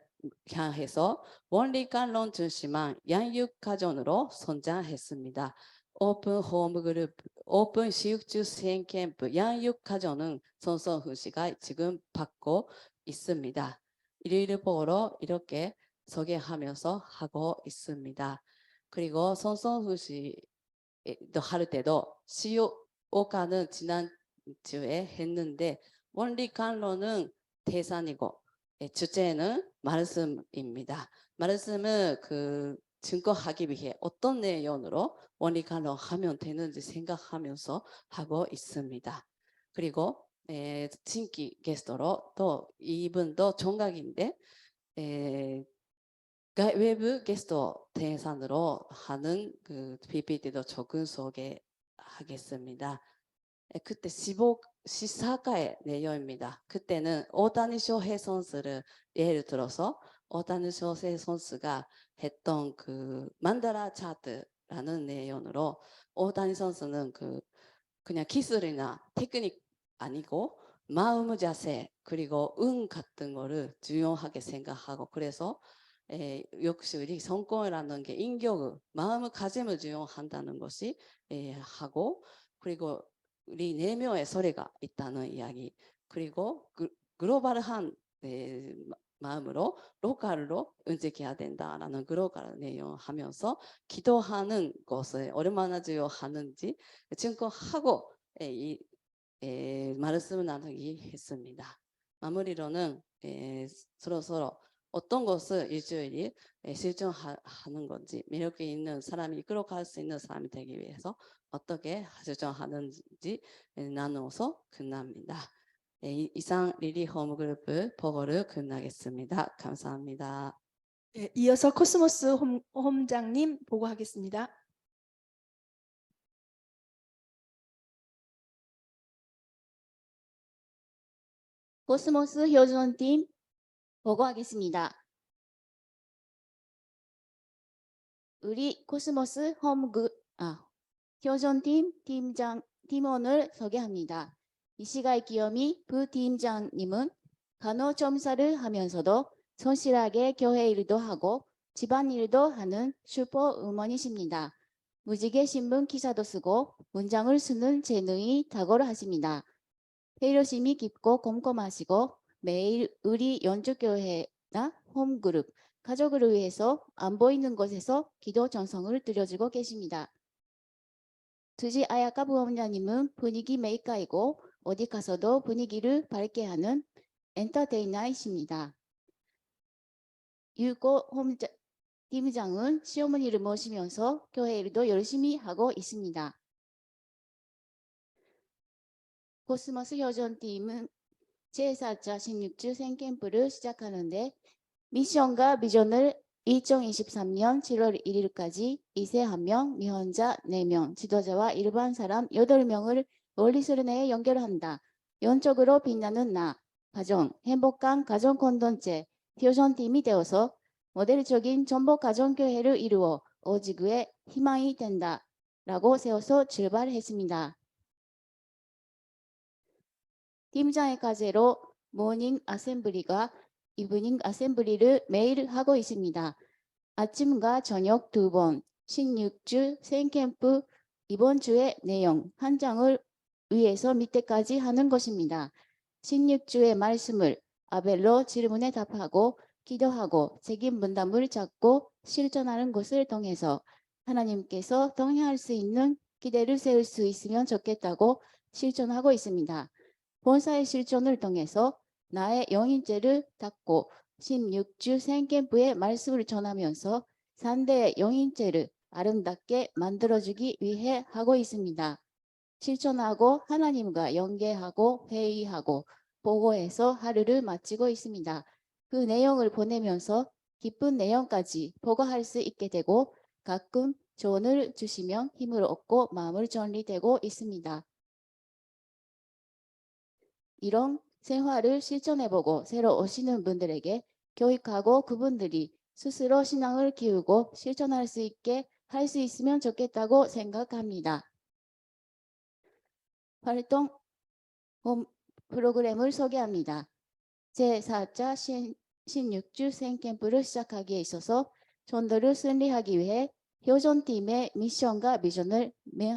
향해서 원리관론 중심한 양육가정으로 성장했습니다. 오픈 홈그룹, 오픈 시육주 수행 캠프 양육가정은 손성훈 씨가 지금 받고 있습니다. 일일 보러 이렇게 소개하면서 하고 있습니다. 그리고 손성훈 씨도 할 때도 시효가는 지난주에 했는데 원리관론은 대상이고 주제는 말씀입니다. 말씀을 증거하기 위해 어떤 내용으로 원리관론 하면 되는지 생각하면서 하고 있습니다. 그리고 신기 게스트로 또 이분도 정각인데 외부 게스트 대상으로 하는 PPT도 조금 소개하겠습니다. 그때 시사가의 내용입니다. 그때는 오다니 쇼헤이 선수를 예를 들어서 오다니 쇼헤이 선수가 했던 만다라 차트라는 내용으로 오다니 선수는 그냥 기술이나 테크닉 아니고 마음 자세 그리고 운 같은 거를 중요하게 생각하고 그래서 역시 우리 성공이라는 게 인격, 마음가짐을 중요한다는 것이 하고 그리고 우리 내면의 소리가 있다는 이야기 그리고 글로벌한 마음으로 로컬로 움직여야 된다라는 글로벌 내용 하면서 기도하는 것을 얼마나 중요하는지 증거하고 말씀을 나누기 했습니다. 마무리로는 서로 어떤 것을 일주일이 실천하는 건지 매력 있는 사람이 이끌어갈 수 있는 사람이 되기 위해서 어떻게 실천하는지 나누어서 끝납니다. 이상 리리 홈그룹 보고를 끝나겠습니다. 감사합니다. 이어서 코스모스 홈장님 보고하겠습니다. 코스모스 효전팀 보고하겠습니다. 우리 코스모스 효전팀 팀원을 소개합니다. 이시가이 기요미 부팀장님은 간호점사를 하면서도 성실하게 교회 일도 하고 집안일도 하는 슈퍼 우먼이십니다. 무지개 신문 기사도 쓰고 문장을 쓰는 재능이 탁월하십니다. 배려심이 깊고 꼼꼼하시고 매일 우리 연주교회나 홈그룹, 가족을 위해서 안 보이는 곳에서 기도 전성을 드려주고 계십니다. 투지 아야카 부원장님은 분위기 메이커이고 어디 가서도 분위기를 밝게 하는 엔터테이너이십니다. 유고 팀장은 시어머니를 모시면서 교회 일도 열심히 하고 있습니다. 코스모스 효전팀은 제4차 16주 생캠프를 시작하는데 미션과 비전을 2023년 7월 1일까지 2세 1명, 미혼자 4명, 지도자와 일반 사람 8명을 원리스를 내에 연결한다. 영적으로 빛나는 나, 가정, 행복한 가정 공동체, 효전팀이 되어서 모델적인 전복 가정교회를 이루어 오지구의 희망이 된다. 라고 세워서 출발했습니다. 팀장의 과제로 모닝 아셈블리가 이브닝 아셈블리를 매일 하고 있습니다. 아침과 저녁 2번, 16주 생캠프 이번 주의 내용 한 장을 위에서 밑에까지 하는 것입니다. 16주의 말씀을 아벨로 질문에 답하고 기도하고 책임 분담을 잡고 실천하는 것을 통해서 하나님께서 동행할 수 있는 기대를 세울 수 있으면 좋겠다고 실천하고 있습니다. 본사의 실천을 통해서 나의 영인죄를 닦고 16주 생캠프의 말씀을 전하면서 산대의 영인죄를 아름답게 만들어주기 위해 하고 있습니다. 실천하고 하나님과 연계하고 회의하고 보고해서 하루를 마치고 있습니다. 그 내용을 보내면서 기쁜 내용까지 보고할 수 있게 되고 가끔 조언을 주시면 힘을 얻고 마음을 정리되고 있습니다. 이런 생활을 실천해보고 새로 오시는 분들에게 교육하고 그분들이 스스로 신앙을 키우고 실천할 수 있게 할 수 있으면 좋겠다고 생각합니다. 활동 프로그램을 소개합니다. 제4차 16주 생캠프를 시작하기에 있어서 전도를 승리하기 위해 효전팀의 미션과 비전을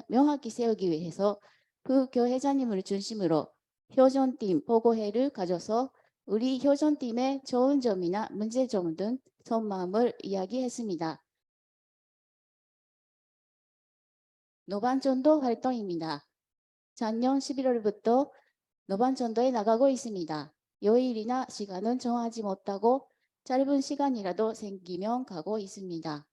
명확히 세우기 위해서 부교회장님을 중심으로 효전팀 보고회를 가져서 우리 효전팀의 좋은 점이나 문제점 등 속마음을 이야기했습니다. 노반전도 활동입니다. 작년 11월부터 노반전도에 나가고 있습니다. 요일이나 시간은 정하지 못하고 짧은 시간이라도 생기면 가고 있습니다.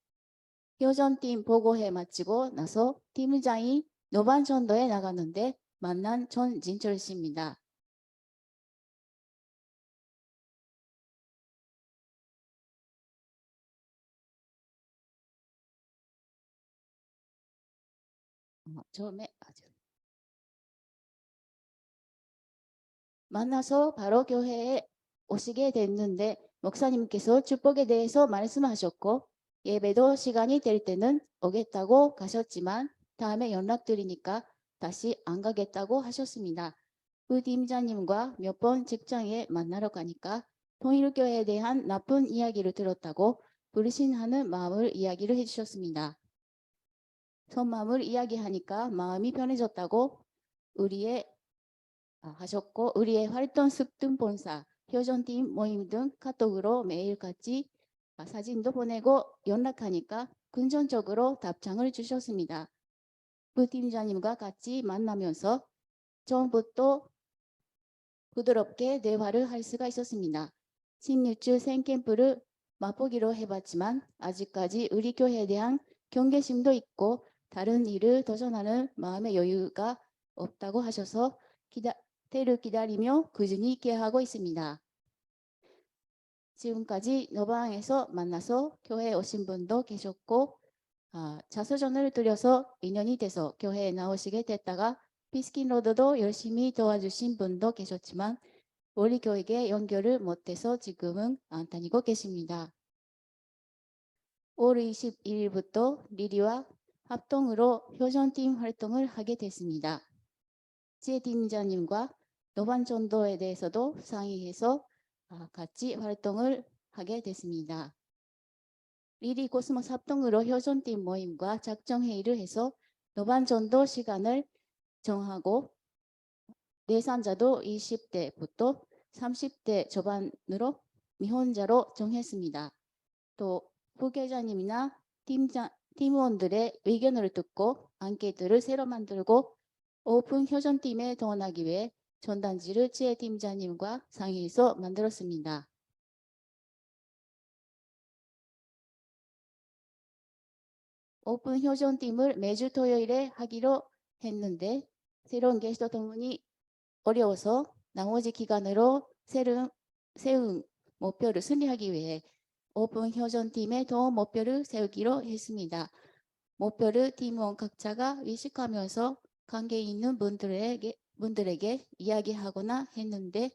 효전팀 보고회 마치고 나서 팀장이 노반전도에 나가는데 만난 전진철 씨입니다. 만나서 바로 교회에 오시게 됐는데 목사님께서 축복에 대해서 말씀하셨고 예배도 시간이 될 때는 오겠다고 가셨지만 다음에 연락드리니까 다시 안 가겠다고 하셨습니다. 부팀장님과 몇 번 직장에 만나러 가니까 통일교회에 대한 나쁜 이야기를 들었다고 불신하는 마음을 이야기를 해주셨습니다. 속마음을 이야기하니까 마음이 편해졌다고 하셨고 우리의 활동 습득 본사, 효전팀 모임 등 카톡으로 매일 같이 사진도 보내고 연락하니까 긍정적으로 답장을 주셨습니다. 부팀장님과 같이 만나면서 처음부터 부드럽게 대화를 할 수가 있었습니다. 16주 생캠프를 맛보기로 해봤지만 아직까지 우리 교회에 대한 경계심도 있고 다른 일을 도전하는 마음의 여유가 없다고 하셔서 때를 기다리며 꾸준히 기도하고 있습니다. 지금까지 노방에서 만나서 교회에 오신 분도 계셨고 자서전을 드려서 인연이 돼서 교회에 나오시게 됐다가 피스킨로드도 열심히 도와주신 분도 계셨지만 우리 교회에 연결을 못해서 지금은 안 다니고 계십니다. 올 21일부터 리리와 합동으로 효전팀 활동을 하게 됐습니다. 제 팀장님과 노반전도에 대해서도 상의해서 같이 활동을 하게 됐습니다. 리리 코스모스 합동으로 효전팀 모임과 작정회의를 해서 노반전도 시간을 정하고 내산자도 20대부터 30대 초반으로 미혼자로 정했습니다. 또 부계장님이나 팀원들의 의견을 듣고 앙케이트를 새로 만들고 오픈 효전팀에 도원하기 위해 전단지를 제 팀장님과 상의해서 만들었습니다. 오픈 효전팀을 매주 토요일에 하기로 했는데 새로운 게스트 때문에 어려워서 나머지 기간으로 세운 목표를 승리하기 위해 오픈 효전팀의 도움 목표를 세우기로 했습니다. 목표를 팀원 각자가 의식하면서 관계 있는 분들에게 이야기하거나 했는데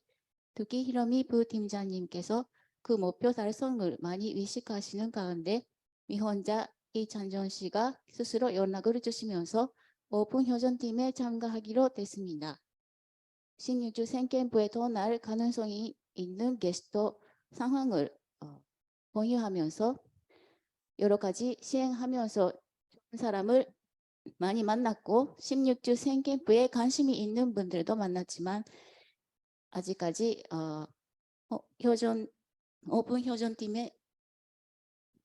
특히 히로미 부팀장님께서 그 목표 달성을 많이 의식하시는 가운데 미혼자 이찬정 씨가 스스로 연락을 주시면서 오픈 효전팀에 참가하기로 됐습니다. 16주 생캠프에 도날 가능성이 있는 게스트 상황을 공유하면서 여러 가지 시행하면서 좋은 사람을 많이 만났고 16주 생캠프에 관심이 있는 분들도 만났지만 아직까지 오픈 효전팀에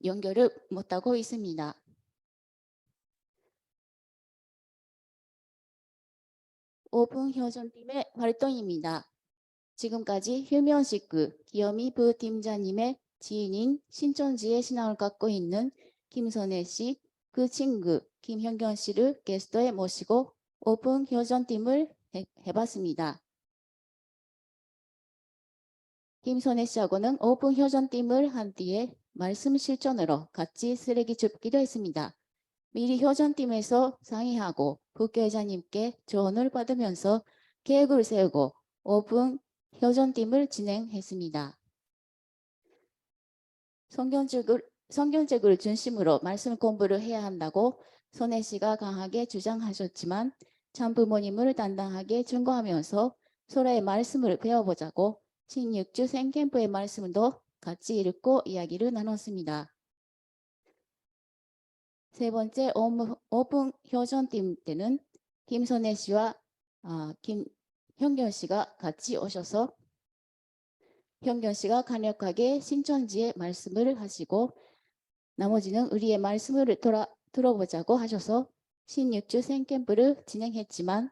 연결을 못하고 있습니다. 오픈 효전팀의 활동입니다. 지금까지 휴면식구 기요미 부팀장님의 지인인 신천지의 신앙을 갖고 있는 김선혜 씨, 그 친구 김현경 씨를 게스트에 모시고 오픈 효전팀을 해봤습니다. 김선혜 씨하고는 오픈 효전팀을 한 뒤에 말씀 실천으로 같이 쓰레기 줍기도 했습니다. 미리 효전팀에서 상의하고 부회장님께 조언을 받으면서 계획을 세우고 5분 효전팀을 진행했습니다. 성경책을 중심으로 말씀 공부를 해야 한다고 손혜 씨가 강하게 주장하셨지만 참부모님을 당당하게 증거하면서 서로의 말씀을 배워보자고 16주 생캠프의 말씀도 같이 읽고 이야기를 나눴습니다. 세 번째 오픈 효전팀 때는 김선혜 씨와 김형견 씨가 같이 오셔서 형견 씨가 간략하게 신천지의 말씀을 하시고 나머지는 우리의 말씀을 들어보자고 하셔서 16주 생캠프를 진행했지만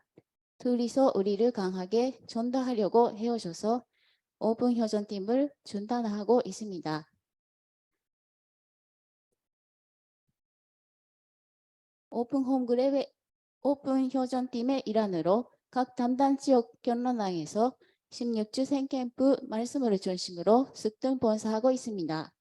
둘이서 우리를 강하게 전도하려고 해오셔서 오픈 효전팀을 중단하고 있습니다. 오픈 홈그랩의 오픈 효전팀의 일환으로 각 담당 지역 견론당에서 16주 생캠프 말씀을 중심으로 습등 본사하고 있습니다.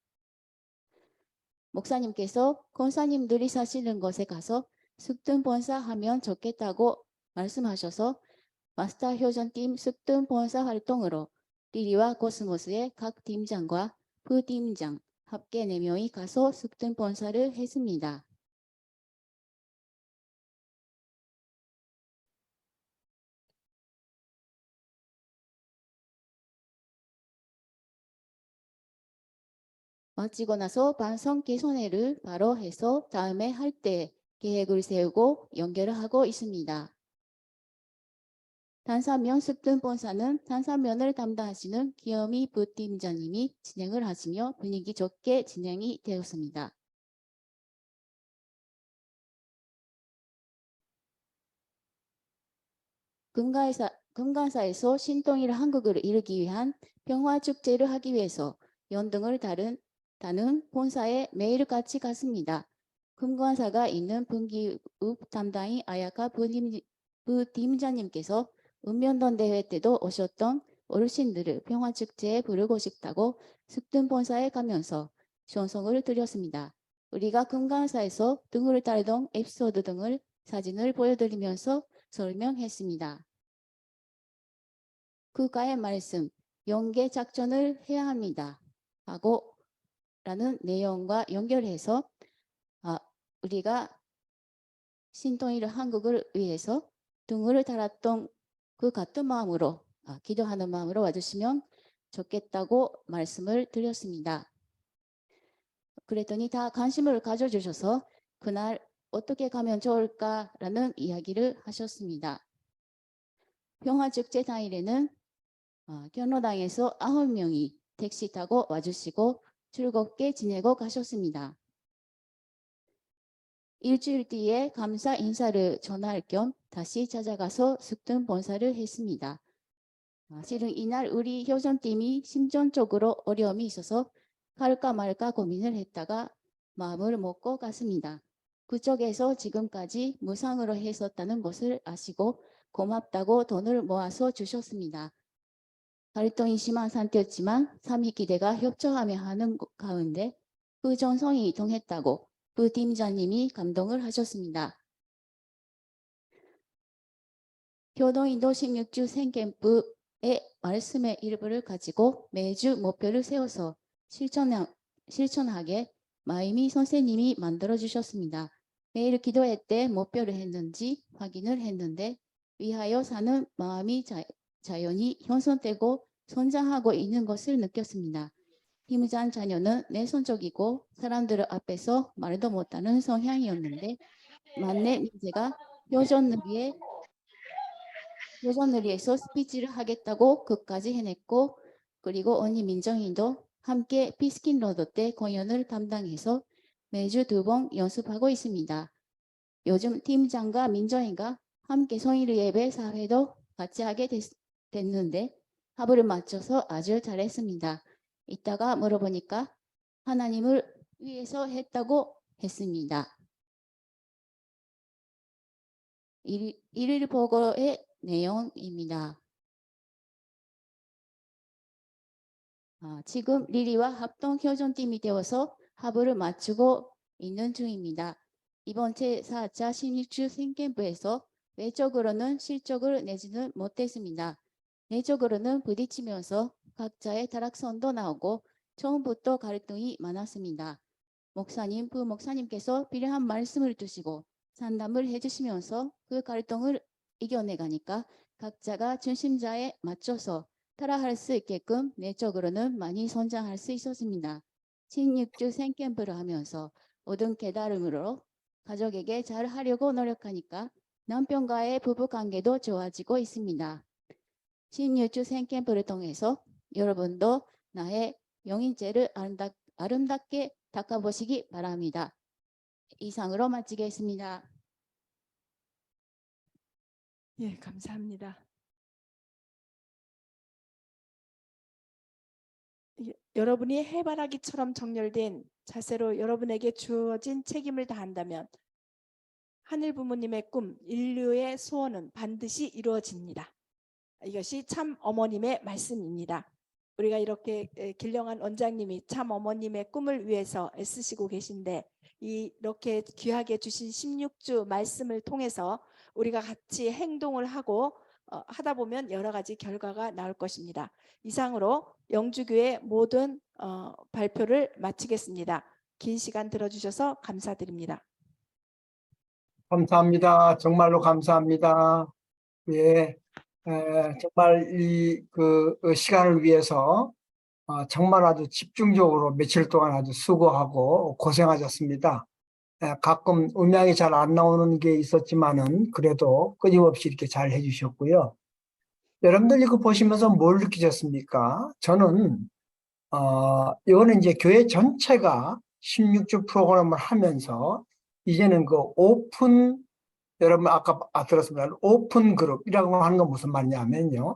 목사님께서 권사님들이 사시는 곳에 가서 습등 본사하면 좋겠다고 말씀하셔서 마스터 효전팀 습등 본사 활동으로 리리와 코스모스의 각 팀장과 부팀장 합계 4명이 가서 습등 본사를 했습니다. 마치고 나서 반성 개선회를 바로 해서 다음에 할 때 계획을 세우고 연결을 하고 있습니다. 단사면 습등 본사는 단사면을 담당하시는 기어미 부팀장님이 진행을 하시며 분위기 좋게 진행이 되었습니다. 금강사에서 신통일 한국을 이루기 위한 평화축제를 하기 위해서 연등을 다는 본사에 매일 같이 갔습니다. 금강사가 있는 분기읍 담당인 아야카 부팀장님께서 읍면동 대회 때도 오셨던 어르신들을 평화축제에 부르고 싶다고 습등 본사에 가면서 전송을 드렸습니다. 우리가 금강사에서 등을 따르던 에피소드 등을 사진을 보여드리면서 설명했습니다. 국가의 말씀, 연계 작전을 해야 합니다. 하고 라는 내용과 연결해서 우리가 신통일 한국을 위해서 등을 달았던 그 같은 마음으로 기도하는 마음으로 와주시면 좋겠다고 말씀을 드렸습니다. 그랬더니 다 관심을 가져주셔서 그날 어떻게 가면 좋을까라는 이야기를 하셨습니다. 평화축제 당일에는 견로당에서 9명이 택시 타고 와주시고 즐겁게 지내고 가셨습니다. 일주일 뒤에 감사 인사를 전할 겸 다시 찾아가서 습등 본사를 했습니다. 실은 이날 우리 효전팀이 심정적으로 어려움이 있어서 갈까 말까 고민을 했다가 마음을 먹고 갔습니다. 그쪽에서 지금까지 무상으로 했었다는 것을 아시고 고맙다고 돈을 모아서 주셨습니다. 갈등이 심한 상태였지만 삼위기대가 협조하며 하는 가운데 그 정성이 통했다고 부팀장님이 감동을 하셨습니다. 교동인도 16주 생캠프의 말씀의 일부를 가지고 매주 목표를 세워서 실천하게 마이미 선생님이 만들어주셨습니다. 매일 기도회 때 목표를 했는지 확인을 했는데 위하여 사는 마음이 자연히 형성되고 성장하고 있는 것을 느꼈습니다. 팀장 자녀는 내성적이고 사람들 앞에서 말도 못하는 성향이었는데 만내 민재가 효전느리에서 스피치를 하겠다고 끝까지 해냈고 그리고 언니 민정이도 함께 피스킨로드 때 공연을 담당해서 매주 2번 연습하고 있습니다. 요즘 팀장과 민정이가 함께 성일 예배 사회도 같이 하게 됐는데 합을 맞춰서 아주 잘했습니다. 이따가 물어보니까 하나님을 위해서 했다고 했습니다. 일일 보고의 내용입니다. 지금 리리와 합동 효전팀이 되어서 합을 맞추고 있는 중입니다. 이번 제4차 신입주 생캠프에서 외적으로는 실적을 내지는 못했습니다. 내적으로는 부딪히면서 각자의 타락선도 나오고 처음부터 갈등이 많았습니다. 목사님, 부목사님께서 필요한 말씀을 주시고 상담을 해주시면서 그 갈등을 이겨내가니까 각자가 중심자에 맞춰서 따라할 수 있게끔 내적으로는 많이 성장할 수 있었습니다. 신입주 생캠프를 하면서 얻은 깨달음으로 가족에게 잘 하려고 노력하니까 남편과의 부부 관계도 좋아지고 있습니다. 신유주 생캠프를 통해서 여러분도 나의 영인죄를 아름답게 닦아보시기 바랍니다. 이상으로 마치겠습니다. 예, 감사합니다. 여러분이 해바라기처럼 정렬된 자세로 여러분에게 주어진 책임을 다한다면 하늘 부모님의 꿈, 인류의 소원은 반드시 이루어집니다. 이것이 참 어머님의 말씀입니다. 우리가 이렇게 길령한 원장님이 참 어머님의 꿈을 위해서 애쓰시고 계신데 이렇게 귀하게 주신 16주 말씀을 통해서 우리가 같이 행동을 하고 하다 보면 여러 가지 결과가 나올 것입니다. 이상으로 영주교회 모든 발표를 마치겠습니다. 긴 시간 들어주셔서 감사드립니다. 감사합니다. 정말로 감사합니다. 예, 정말 그 시간을 위해서 정말 아주 집중적으로 며칠 동안 아주 수고하고 고생하셨습니다. 가끔 음향이 잘 안 나오는 게 있었지만은 그래도 끊임없이 이렇게 잘 해주셨고요. 여러분들 이거 보시면서 뭘 느끼셨습니까? 저는 이거는 이제 교회 전체가 16주 프로그램을 하면서 이제는 그 오픈, 여러분 아까 들었습니다. 오픈 그룹이라고 하는 건 무슨 말이냐면요.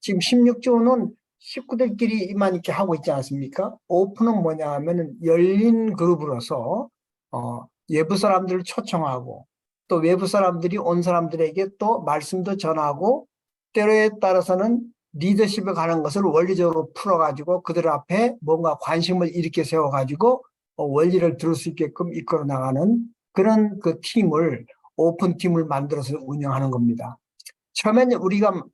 지금 16주는 식구들끼리만 이렇게 하고 있지 않습니까? 오픈은 뭐냐 하면은 열린 그룹으로서 외부 사람들을 초청하고 또 외부 사람들이 온 사람들에게 또 말씀도 전하고 때로에 따라서는 리더십에 관한 것을 원리적으로 풀어가지고 그들 앞에 뭔가 관심을 일으켜 세워가지고 원리를 들을 수 있게끔 이끌어 나가는 그런 그 팀을 오픈 팀을 만들어서 운영하는 겁니다. 처음에는 우리가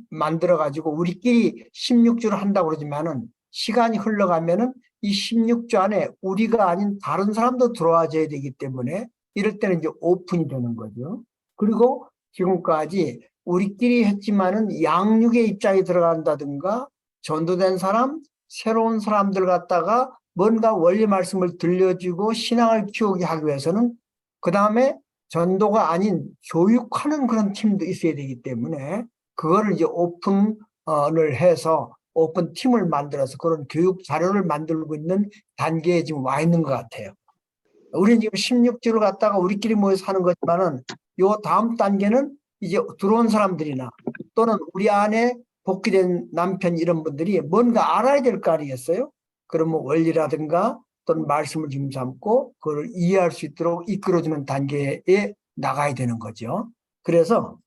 만들어가지고 우리끼리 16주를 한다고 그러지만은 시간이 흘러가면은 이 16주 안에 우리가 아닌 다른 사람도 들어와줘야 되기 때문에 이럴 때는 이제 오픈이 되는 거죠. 그리고 지금까지 우리끼리 했지만은 양육의 입장이 들어간다든가 전도된 사람, 새로운 사람들 갖다가 뭔가 원리 말씀을 들려주고 신앙을 키우게 하기 위해서는 그 다음에 전도가 아닌 교육하는 그런 팀도 있어야 되기 때문에 그거를 이제 오픈을 해서 오픈 팀을 만들어서 그런 교육 자료를 만들고 있는 단계에 지금 와 있는 것 같아요. 우리는 지금 16주를 갖다가 우리끼리 모여서 하는 거지만은 요 다음 단계는 이제 들어온 사람들이나 또는 우리 안에 복귀된 남편 이런 분들이 뭔가 알아야 될 거 아니겠어요? 그러면 원리라든가 또는 말씀을 지금 삼고 그걸 이해할 수 있도록 이끌어주는 단계에 나가야 되는 거죠. 그래서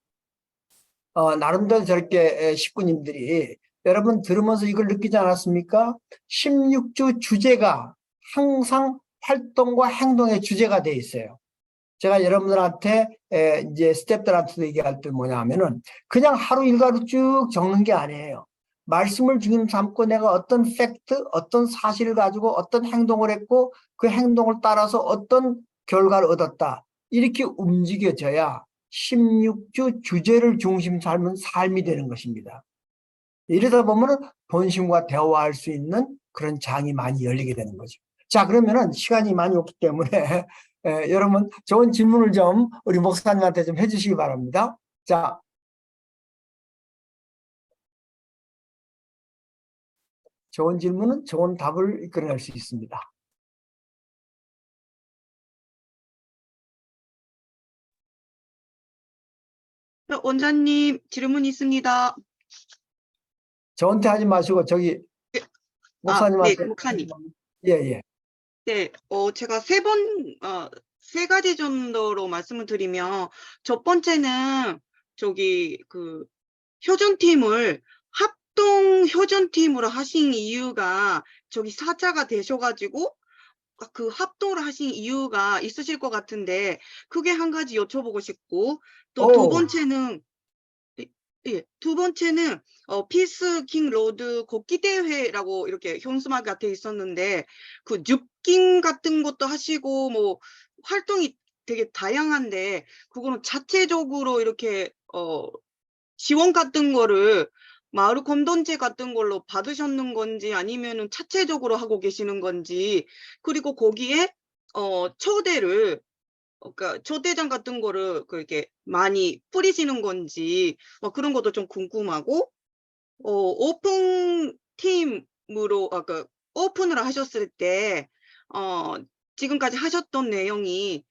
나름대로 저렇게 식구님들이 여러분 들으면서 이걸 느끼지 않았습니까? 16주 주제가 항상 활동과 행동의 주제가 돼 있어요. 제가 여러분들한테 이제 스태프들한테도 얘기할 때 뭐냐 하면은 그냥 하루 일과로 쭉 적는 게 아니에요. 말씀을 지금 삼고 내가 어떤 팩트, 어떤 사실을 가지고 어떤 행동을 했고 그 행동을 따라서 어떤 결과를 얻었다. 이렇게 움직여져야 16주 주제를 중심 삼은 삶이 되는 것입니다. 이러다 보면은 본심과 대화할 수 있는 그런 장이 많이 열리게 되는 거죠. 자, 그러면은 시간이 많이 없기 때문에 여러분 좋은 질문을 좀 우리 목사님한테 좀 해주시기 바랍니다. 자, 좋은 질문은 좋은 답을 이끌어낼 수 있습니다. 원장님 질문 있습니다. 저한테 하지 마시고 저기 목사님한테. 네, 목사님. 예. 네, 제가 세 가지 정도로 말씀을 드리면, 첫 번째는 저기 효전팀을 합동 효전팀으로 하신 이유가 저기 사자가 되셔가지고 그 합동을 하신 이유가 있으실 것 같은데 그게 한 가지 여쭤보고 싶고 또 두 오. 번째는 두 번째는 피스킹 로드 걷기 대회라고 이렇게 현수막이 돼 있었는데 그 줍깅 같은 것도 하시고 뭐 활동이 되게 다양한데 그거는 자체적으로 이렇게 지원 같은 거를 마을 공동체 같은 걸로 받으셨는 건지 아니면은 자체적으로 하고 계시는 건지 그리고 거기에 초대를 그러니까 초대장 같은 거를 그렇게 많이 뿌리시는 건지 그런 것도 좀 궁금하고 오픈 팀으로 그 오픈을 하셨을 때 지금까지 하셨던 내용이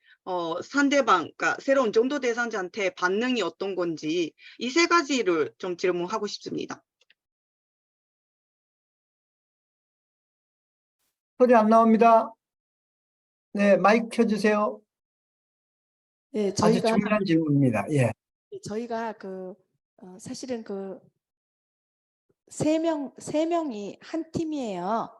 상대방, 그러니까 새로운 전도 대상자한테 반응이 어떤 건지 이 세 가지를 좀 질문하고 싶습니다. 소리 안 나옵니다. 네, 마이크 켜주세요. 예, 아주 저희가 중요한 질문입니다. 예. 저희가 사실은 세 명이 한 팀이에요.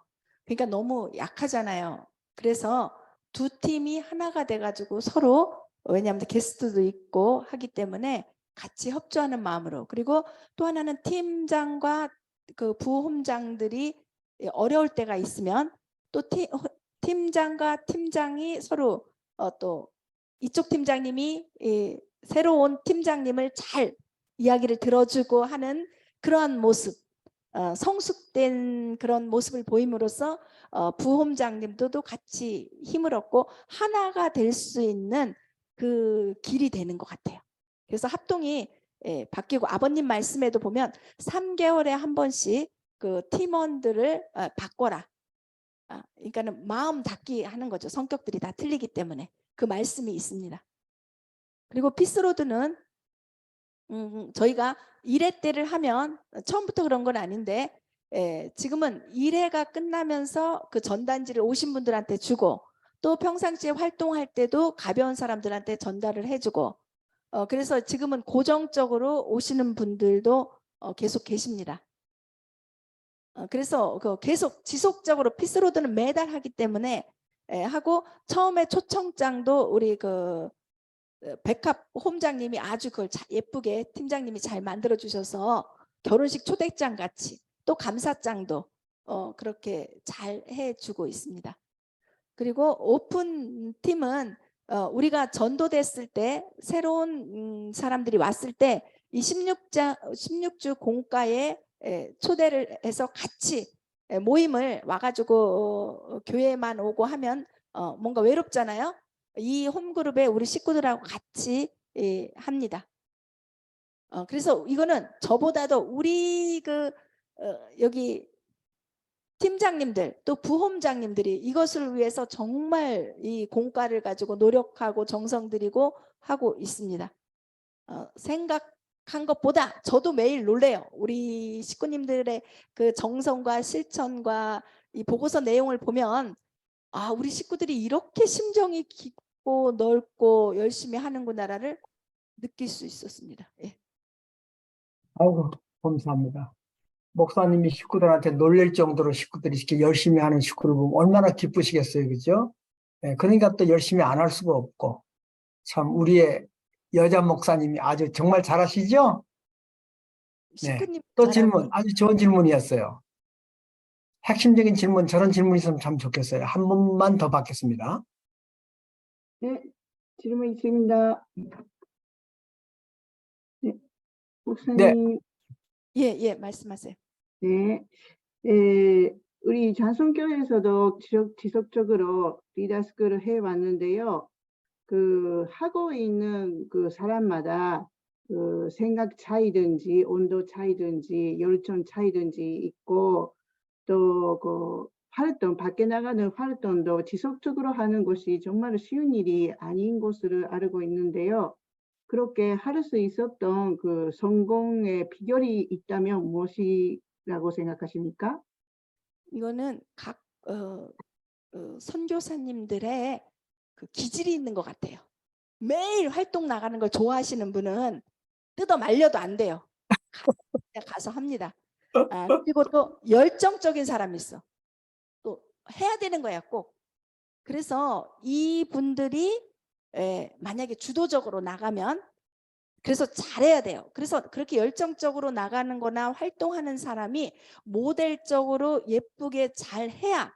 그러니까 너무 약하잖아요. 그래서 두 팀이 하나가 돼가지고 서로 왜냐하면 게스트도 있고 하기 때문에 같이 협조하는 마음으로 그리고 또 하나는 팀장과 그 부홈장들이 어려울 때가 있으면 또 팀장과 팀장이 서로 또 이쪽 팀장님이 새로운 팀장님을 잘 이야기를 들어주고 하는 그러한 모습 성숙된 그런 모습을 보임으로써 부홈장님도 같이 힘을 얻고 하나가 될 수 있는 그 길이 되는 것 같아요. 그래서 합동이 바뀌고 아버님 말씀에도 보면 3개월에 한 번씩 그 팀원들을 바꿔라. 그러니까는 마음 닫기 하는 거죠. 성격들이 다 틀리기 때문에 그 말씀이 있습니다. 그리고 피스로드는 저희가 1회 때를 하면 처음부터 그런 건 아닌데 지금은 1회가 끝나면서 그 전단지를 오신 분들한테 주고 또 평상시에 활동할 때도 가벼운 사람들한테 전달을 해주고 그래서 지금은 고정적으로 오시는 분들도 계속 계십니다. 그래서 계속 지속적으로 피스로드는 매달 하기 때문에 하고 처음에 초청장도 우리 백합 홈장님이 아주 그걸 예쁘게 팀장님이 잘 만들어 주셔서 결혼식 초대장 같이 또 감사장도 그렇게 잘 해주고 있습니다. 그리고 오픈 팀은 우리가 전도됐을 때 새로운 사람들이 왔을 때 이 16주 공과에 초대를 해서 같이 모임을 와가지고 교회만 오고 하면 뭔가 외롭잖아요. 이 홈그룹에 우리 식구들하고 같이 합니다. 그래서 이거는 저보다도 우리 여기 팀장님들 또 부홈장님들이 이것을 위해서 정말 이 공과를 가지고 노력하고 정성 들이고 하고 있습니다. 생각한 것보다 저도 매일 놀래요. 우리 식구님들의 그 정성과 실천과 이 보고서 내용을 보면 우리 식구들이 이렇게 심정이 깊고 넓고 열심히 하는구나를 느낄 수 있었습니다. 예. 아이고, 감사합니다. 목사님이 식구들한테 놀랄 정도로 식구들이 이렇게 열심히 하는 식구를 보면 얼마나 기쁘시겠어요. 그죠? 예, 그러니까 또 열심히 안 할 수가 없고. 참, 우리의 여자 목사님이 아주 정말 잘하시죠? 네. 또 질문, 아주 좋은 질문이었어요. 핵심적인 질문, 저런 질문이 있으면 참 좋겠어요. 한 번만 더 받겠습니다. 네, 질문 있습니다. 네, 목사님. 예, 말씀하세요. 네, 우리 장성교회에서도 지속적으로 리더스쿨을 해왔는데요. 하고 있는 사람마다 생각 차이든지 온도 차이든지 열정 차이든지 있고 또 활동, 밖에 나가는 활동도 지속적으로 하는 것이 정말 쉬운 일이 아닌 것으로 알고 있는데요. 그렇게 할 수 있었던 성공의 비결이 있다면 무엇이라고 생각하십니까? 이거는 각 선교사님들의 기질이 있는 것 같아요. 매일 활동 나가는 걸 좋아하시는 분은 뜯어 말려도 안 돼요. 가서 합니다. 그리고 또 열정적인 사람이 있어. 또 해야 되는 거야 꼭. 그래서 이분들이 만약에 주도적으로 나가면 그래서 잘해야 돼요. 그래서 그렇게 열정적으로 나가는 거나 활동하는 사람이 모델적으로 예쁘게 잘해야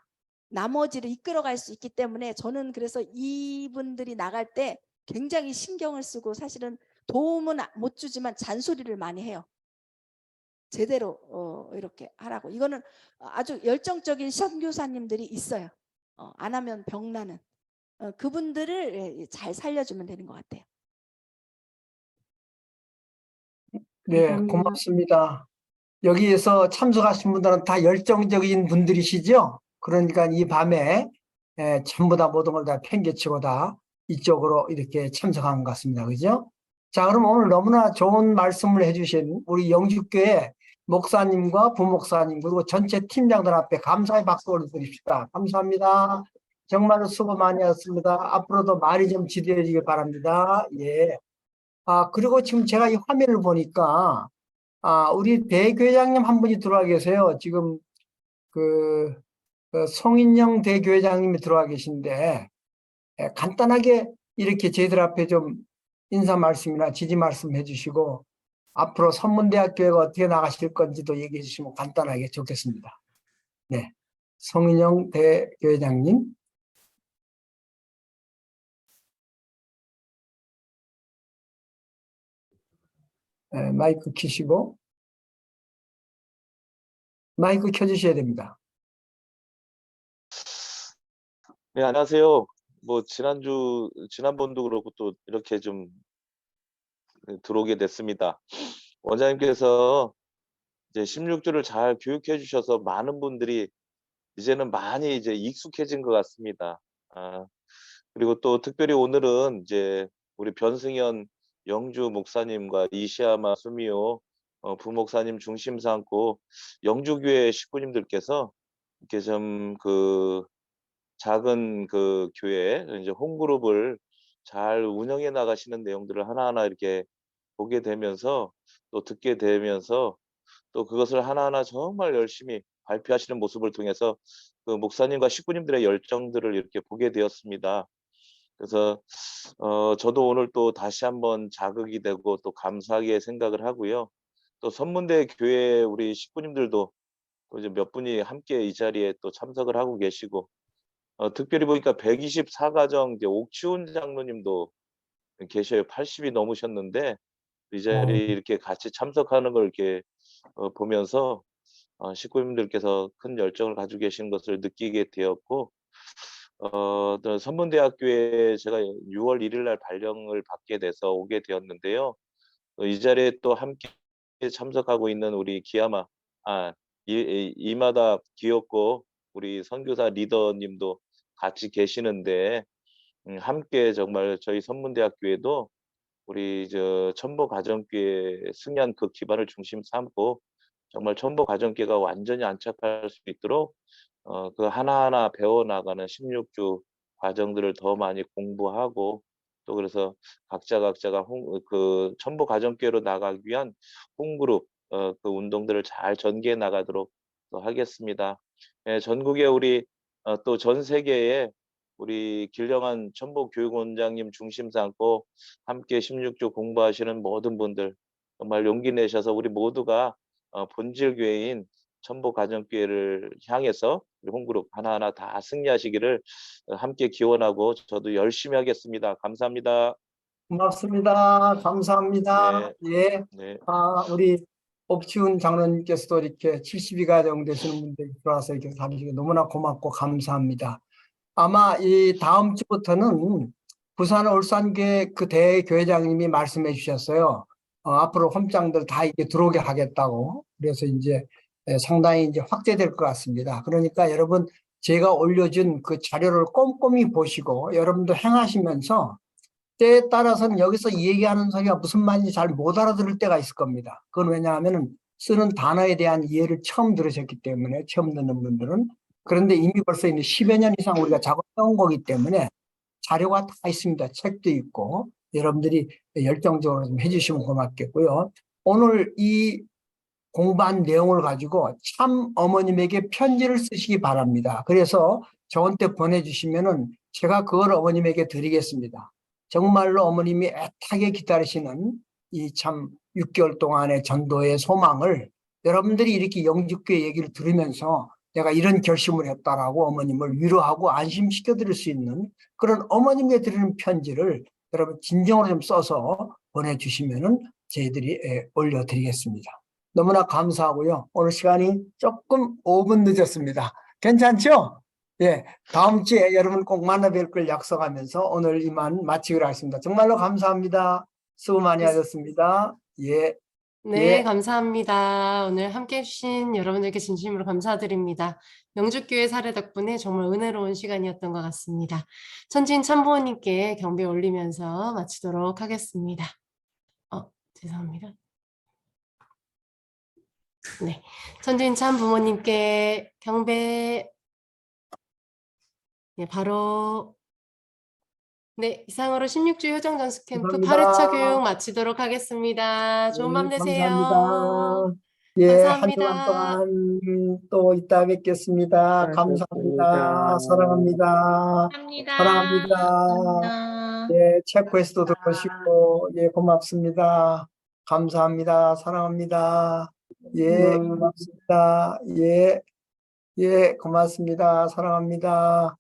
나머지를 이끌어갈 수 있기 때문에 저는 그래서 이분들이 나갈 때 굉장히 신경을 쓰고 사실은 도움은 못 주지만 잔소리를 많이 해요. 제대로 이렇게 하라고. 이거는 아주 열정적인 선교사님들이 있어요. 안 하면 병나는 그분들을 잘 살려주면 되는 것 같아요. 네, 감사합니다. 고맙습니다. 여기에서 참석하신 분들은 다 열정적인 분들이시죠? 그러니까 이 밤에 전부 다 모든 걸 다 팽개치고 다 이쪽으로 이렇게 참석한 것 같습니다. 그죠? 자, 그럼 오늘 너무나 좋은 말씀을 해주신 우리 영주교회 목사님과 부목사님 그리고 전체 팀장들 앞에 감사의 박수 올려드립시다. 감사합니다. 정말로 수고 많이 하셨습니다. 앞으로도 많이 좀 지도해 주길 바랍니다. 예. 그리고 지금 제가 이 화면을 보니까 우리 대교회장님 한 분이 들어와 계세요. 지금 그 송인영 대교회장님이 들어와 계신데 간단하게 이렇게 저희들 앞에 좀 인사 말씀이나 지지 말씀 해주시고 앞으로 선문대학교회가 어떻게 나가실 건지도 얘기해 주시면 간단하게 좋겠습니다. 네, 송인영 대교회장님. 마이크 켜시고 마이크 켜주셔야 됩니다. 네, 안녕하세요. 뭐 지난번도 그렇고 또 이렇게 좀 들어오게 됐습니다. 원장님께서 이제 16주를 잘 교육해 주셔서 많은 분들이 이제는 많이 이제 익숙해진 것 같습니다. 그리고 또 특별히 오늘은 이제 우리 변승현 영주 목사님과 이시야마 수미오 부목사님 중심 삼고 영주교회 식구님들께서 이렇게 좀 작은 교회 이제 홈그룹을 잘 운영해 나가시는 내용들을 하나하나 이렇게 보게 되면서 또 듣게 되면서 또 그것을 하나하나 정말 열심히 발표하시는 모습을 통해서 그 목사님과 식구님들의 열정들을 이렇게 보게 되었습니다. 그래서 저도 오늘 또 다시 한번 자극이 되고 또 감사하게 생각을 하고요. 또 선문대 교회 우리 식구님들도 또 이제 몇 분이 함께 이 자리에 또 참석을 하고 계시고 특별히 보니까 124가정 이제 옥치훈 장로님도 계셔요. 80이 넘으셨는데 이 자리에 이렇게 같이 참석하는 걸 이렇게 보면서 식구님들께서 큰 열정을 가지고 계신 것을 느끼게 되었고 또 선문대학교에 제가 6월 1일 날 발령을 받게 돼서 오게 되었는데요. 이 자리에 또 함께 참석하고 있는 우리 이마다 귀엽고 우리 선교사 리더님도 같이 계시는데 함께 정말 저희 선문대학교에도 우리 천보가정교회 승연 그 기반을 중심 삼고 정말 천보가정교회가 완전히 안착할 수 있도록 그 하나하나 배워나가는 16주 과정들을 더 많이 공부하고 또 그래서 각자가 그 천보가정교회로 나가기 위한 홈그룹 그 운동들을 잘 전개해 나가도록 또 하겠습니다. 전국에 우리 또 전 세계에 우리 길령한 천보교육원장님 중심 삼고 함께 16주 공부하시는 모든 분들 정말 용기 내셔서 우리 모두가 본질 교회인 천보가정교회를 향해서 우리 홈그룹 하나하나 다 승리하시기를 함께 기원하고 저도 열심히 하겠습니다. 감사합니다. 고맙습니다. 감사합니다. 네. 예. 네. 우리 옥치훈 장로님께서도 이렇게 72가정 되시는 분들이 들어와서 이렇게 가주시고 너무나 고맙고 감사합니다. 아마 이 다음 주부터는 부산 울산교회 그 대교회장님이 말씀해 주셨어요. 앞으로 홈장들 다 이렇게 들어오게 하겠다고. 그래서 이제 상당히 이제 확대될 것 같습니다. 그러니까 여러분 제가 올려준 그 자료를 꼼꼼히 보시고 여러분도 행하시면서 때에 따라서는 여기서 얘기하는 소리가 무슨 말인지 잘 못 알아들을 때가 있을 겁니다. 그건 왜냐하면 쓰는 단어에 대한 이해를 처음 들으셨기 때문에 처음 듣는 분들은 그런데 이미 벌써 이제 10여 년 이상 우리가 작업해온 거기 때문에 자료가 다 있습니다. 책도 있고 여러분들이 열정적으로 좀 해주시면 고맙겠고요. 오늘 이 공부한 내용을 가지고 참 어머님에게 편지를 쓰시기 바랍니다. 그래서 저한테 보내주시면은 제가 그걸 어머님에게 드리겠습니다. 정말로 어머님이 애타게 기다리시는 이 참 6개월 동안의 전도의 소망을 여러분들이 이렇게 영주교회 얘기를 들으면서 내가 이런 결심을 했다라고 어머님을 위로하고 안심시켜 드릴 수 있는 그런 어머님께 드리는 편지를 여러분 진정으로 좀 써서 보내주시면은 저희들이 올려드리겠습니다. 너무나 감사하고요. 오늘 시간이 조금 5분 늦었습니다. 괜찮죠? 예, 다음 주에 여러분 꼭 만나 뵐 걸 약속하면서 오늘 이만 마치기로 하겠습니다. 정말로 감사합니다. 수고 많이 하셨습니다. 예. 네, 예. 감사합니다. 오늘 함께 해주신 여러분들께 진심으로 감사드립니다. 영주교회 사례 덕분에 정말 은혜로운 시간이었던 것 같습니다. 천진 참부모님께 경배 올리면서 마치도록 하겠습니다. 죄송합니다. 네, 천진 참부모님께 경배. 네, 바로 네, 이상으로 16주 효정전수 캠프 감사합니다. 8회차 교육 마치도록 하겠습니다. 좋은 밤 되세요. 감사합니다. 예, 한 주간 감사합니다. 동안 또 이따 뵙겠습니다. 감사합니다. 사랑합니다. 사랑합니다. 예, 체코에서도 들어오시고, 예, 고맙습니다. 감사합니다. 사랑합니다. 예, 고맙습니다. 예, 예, 고맙습니다. 사랑합니다.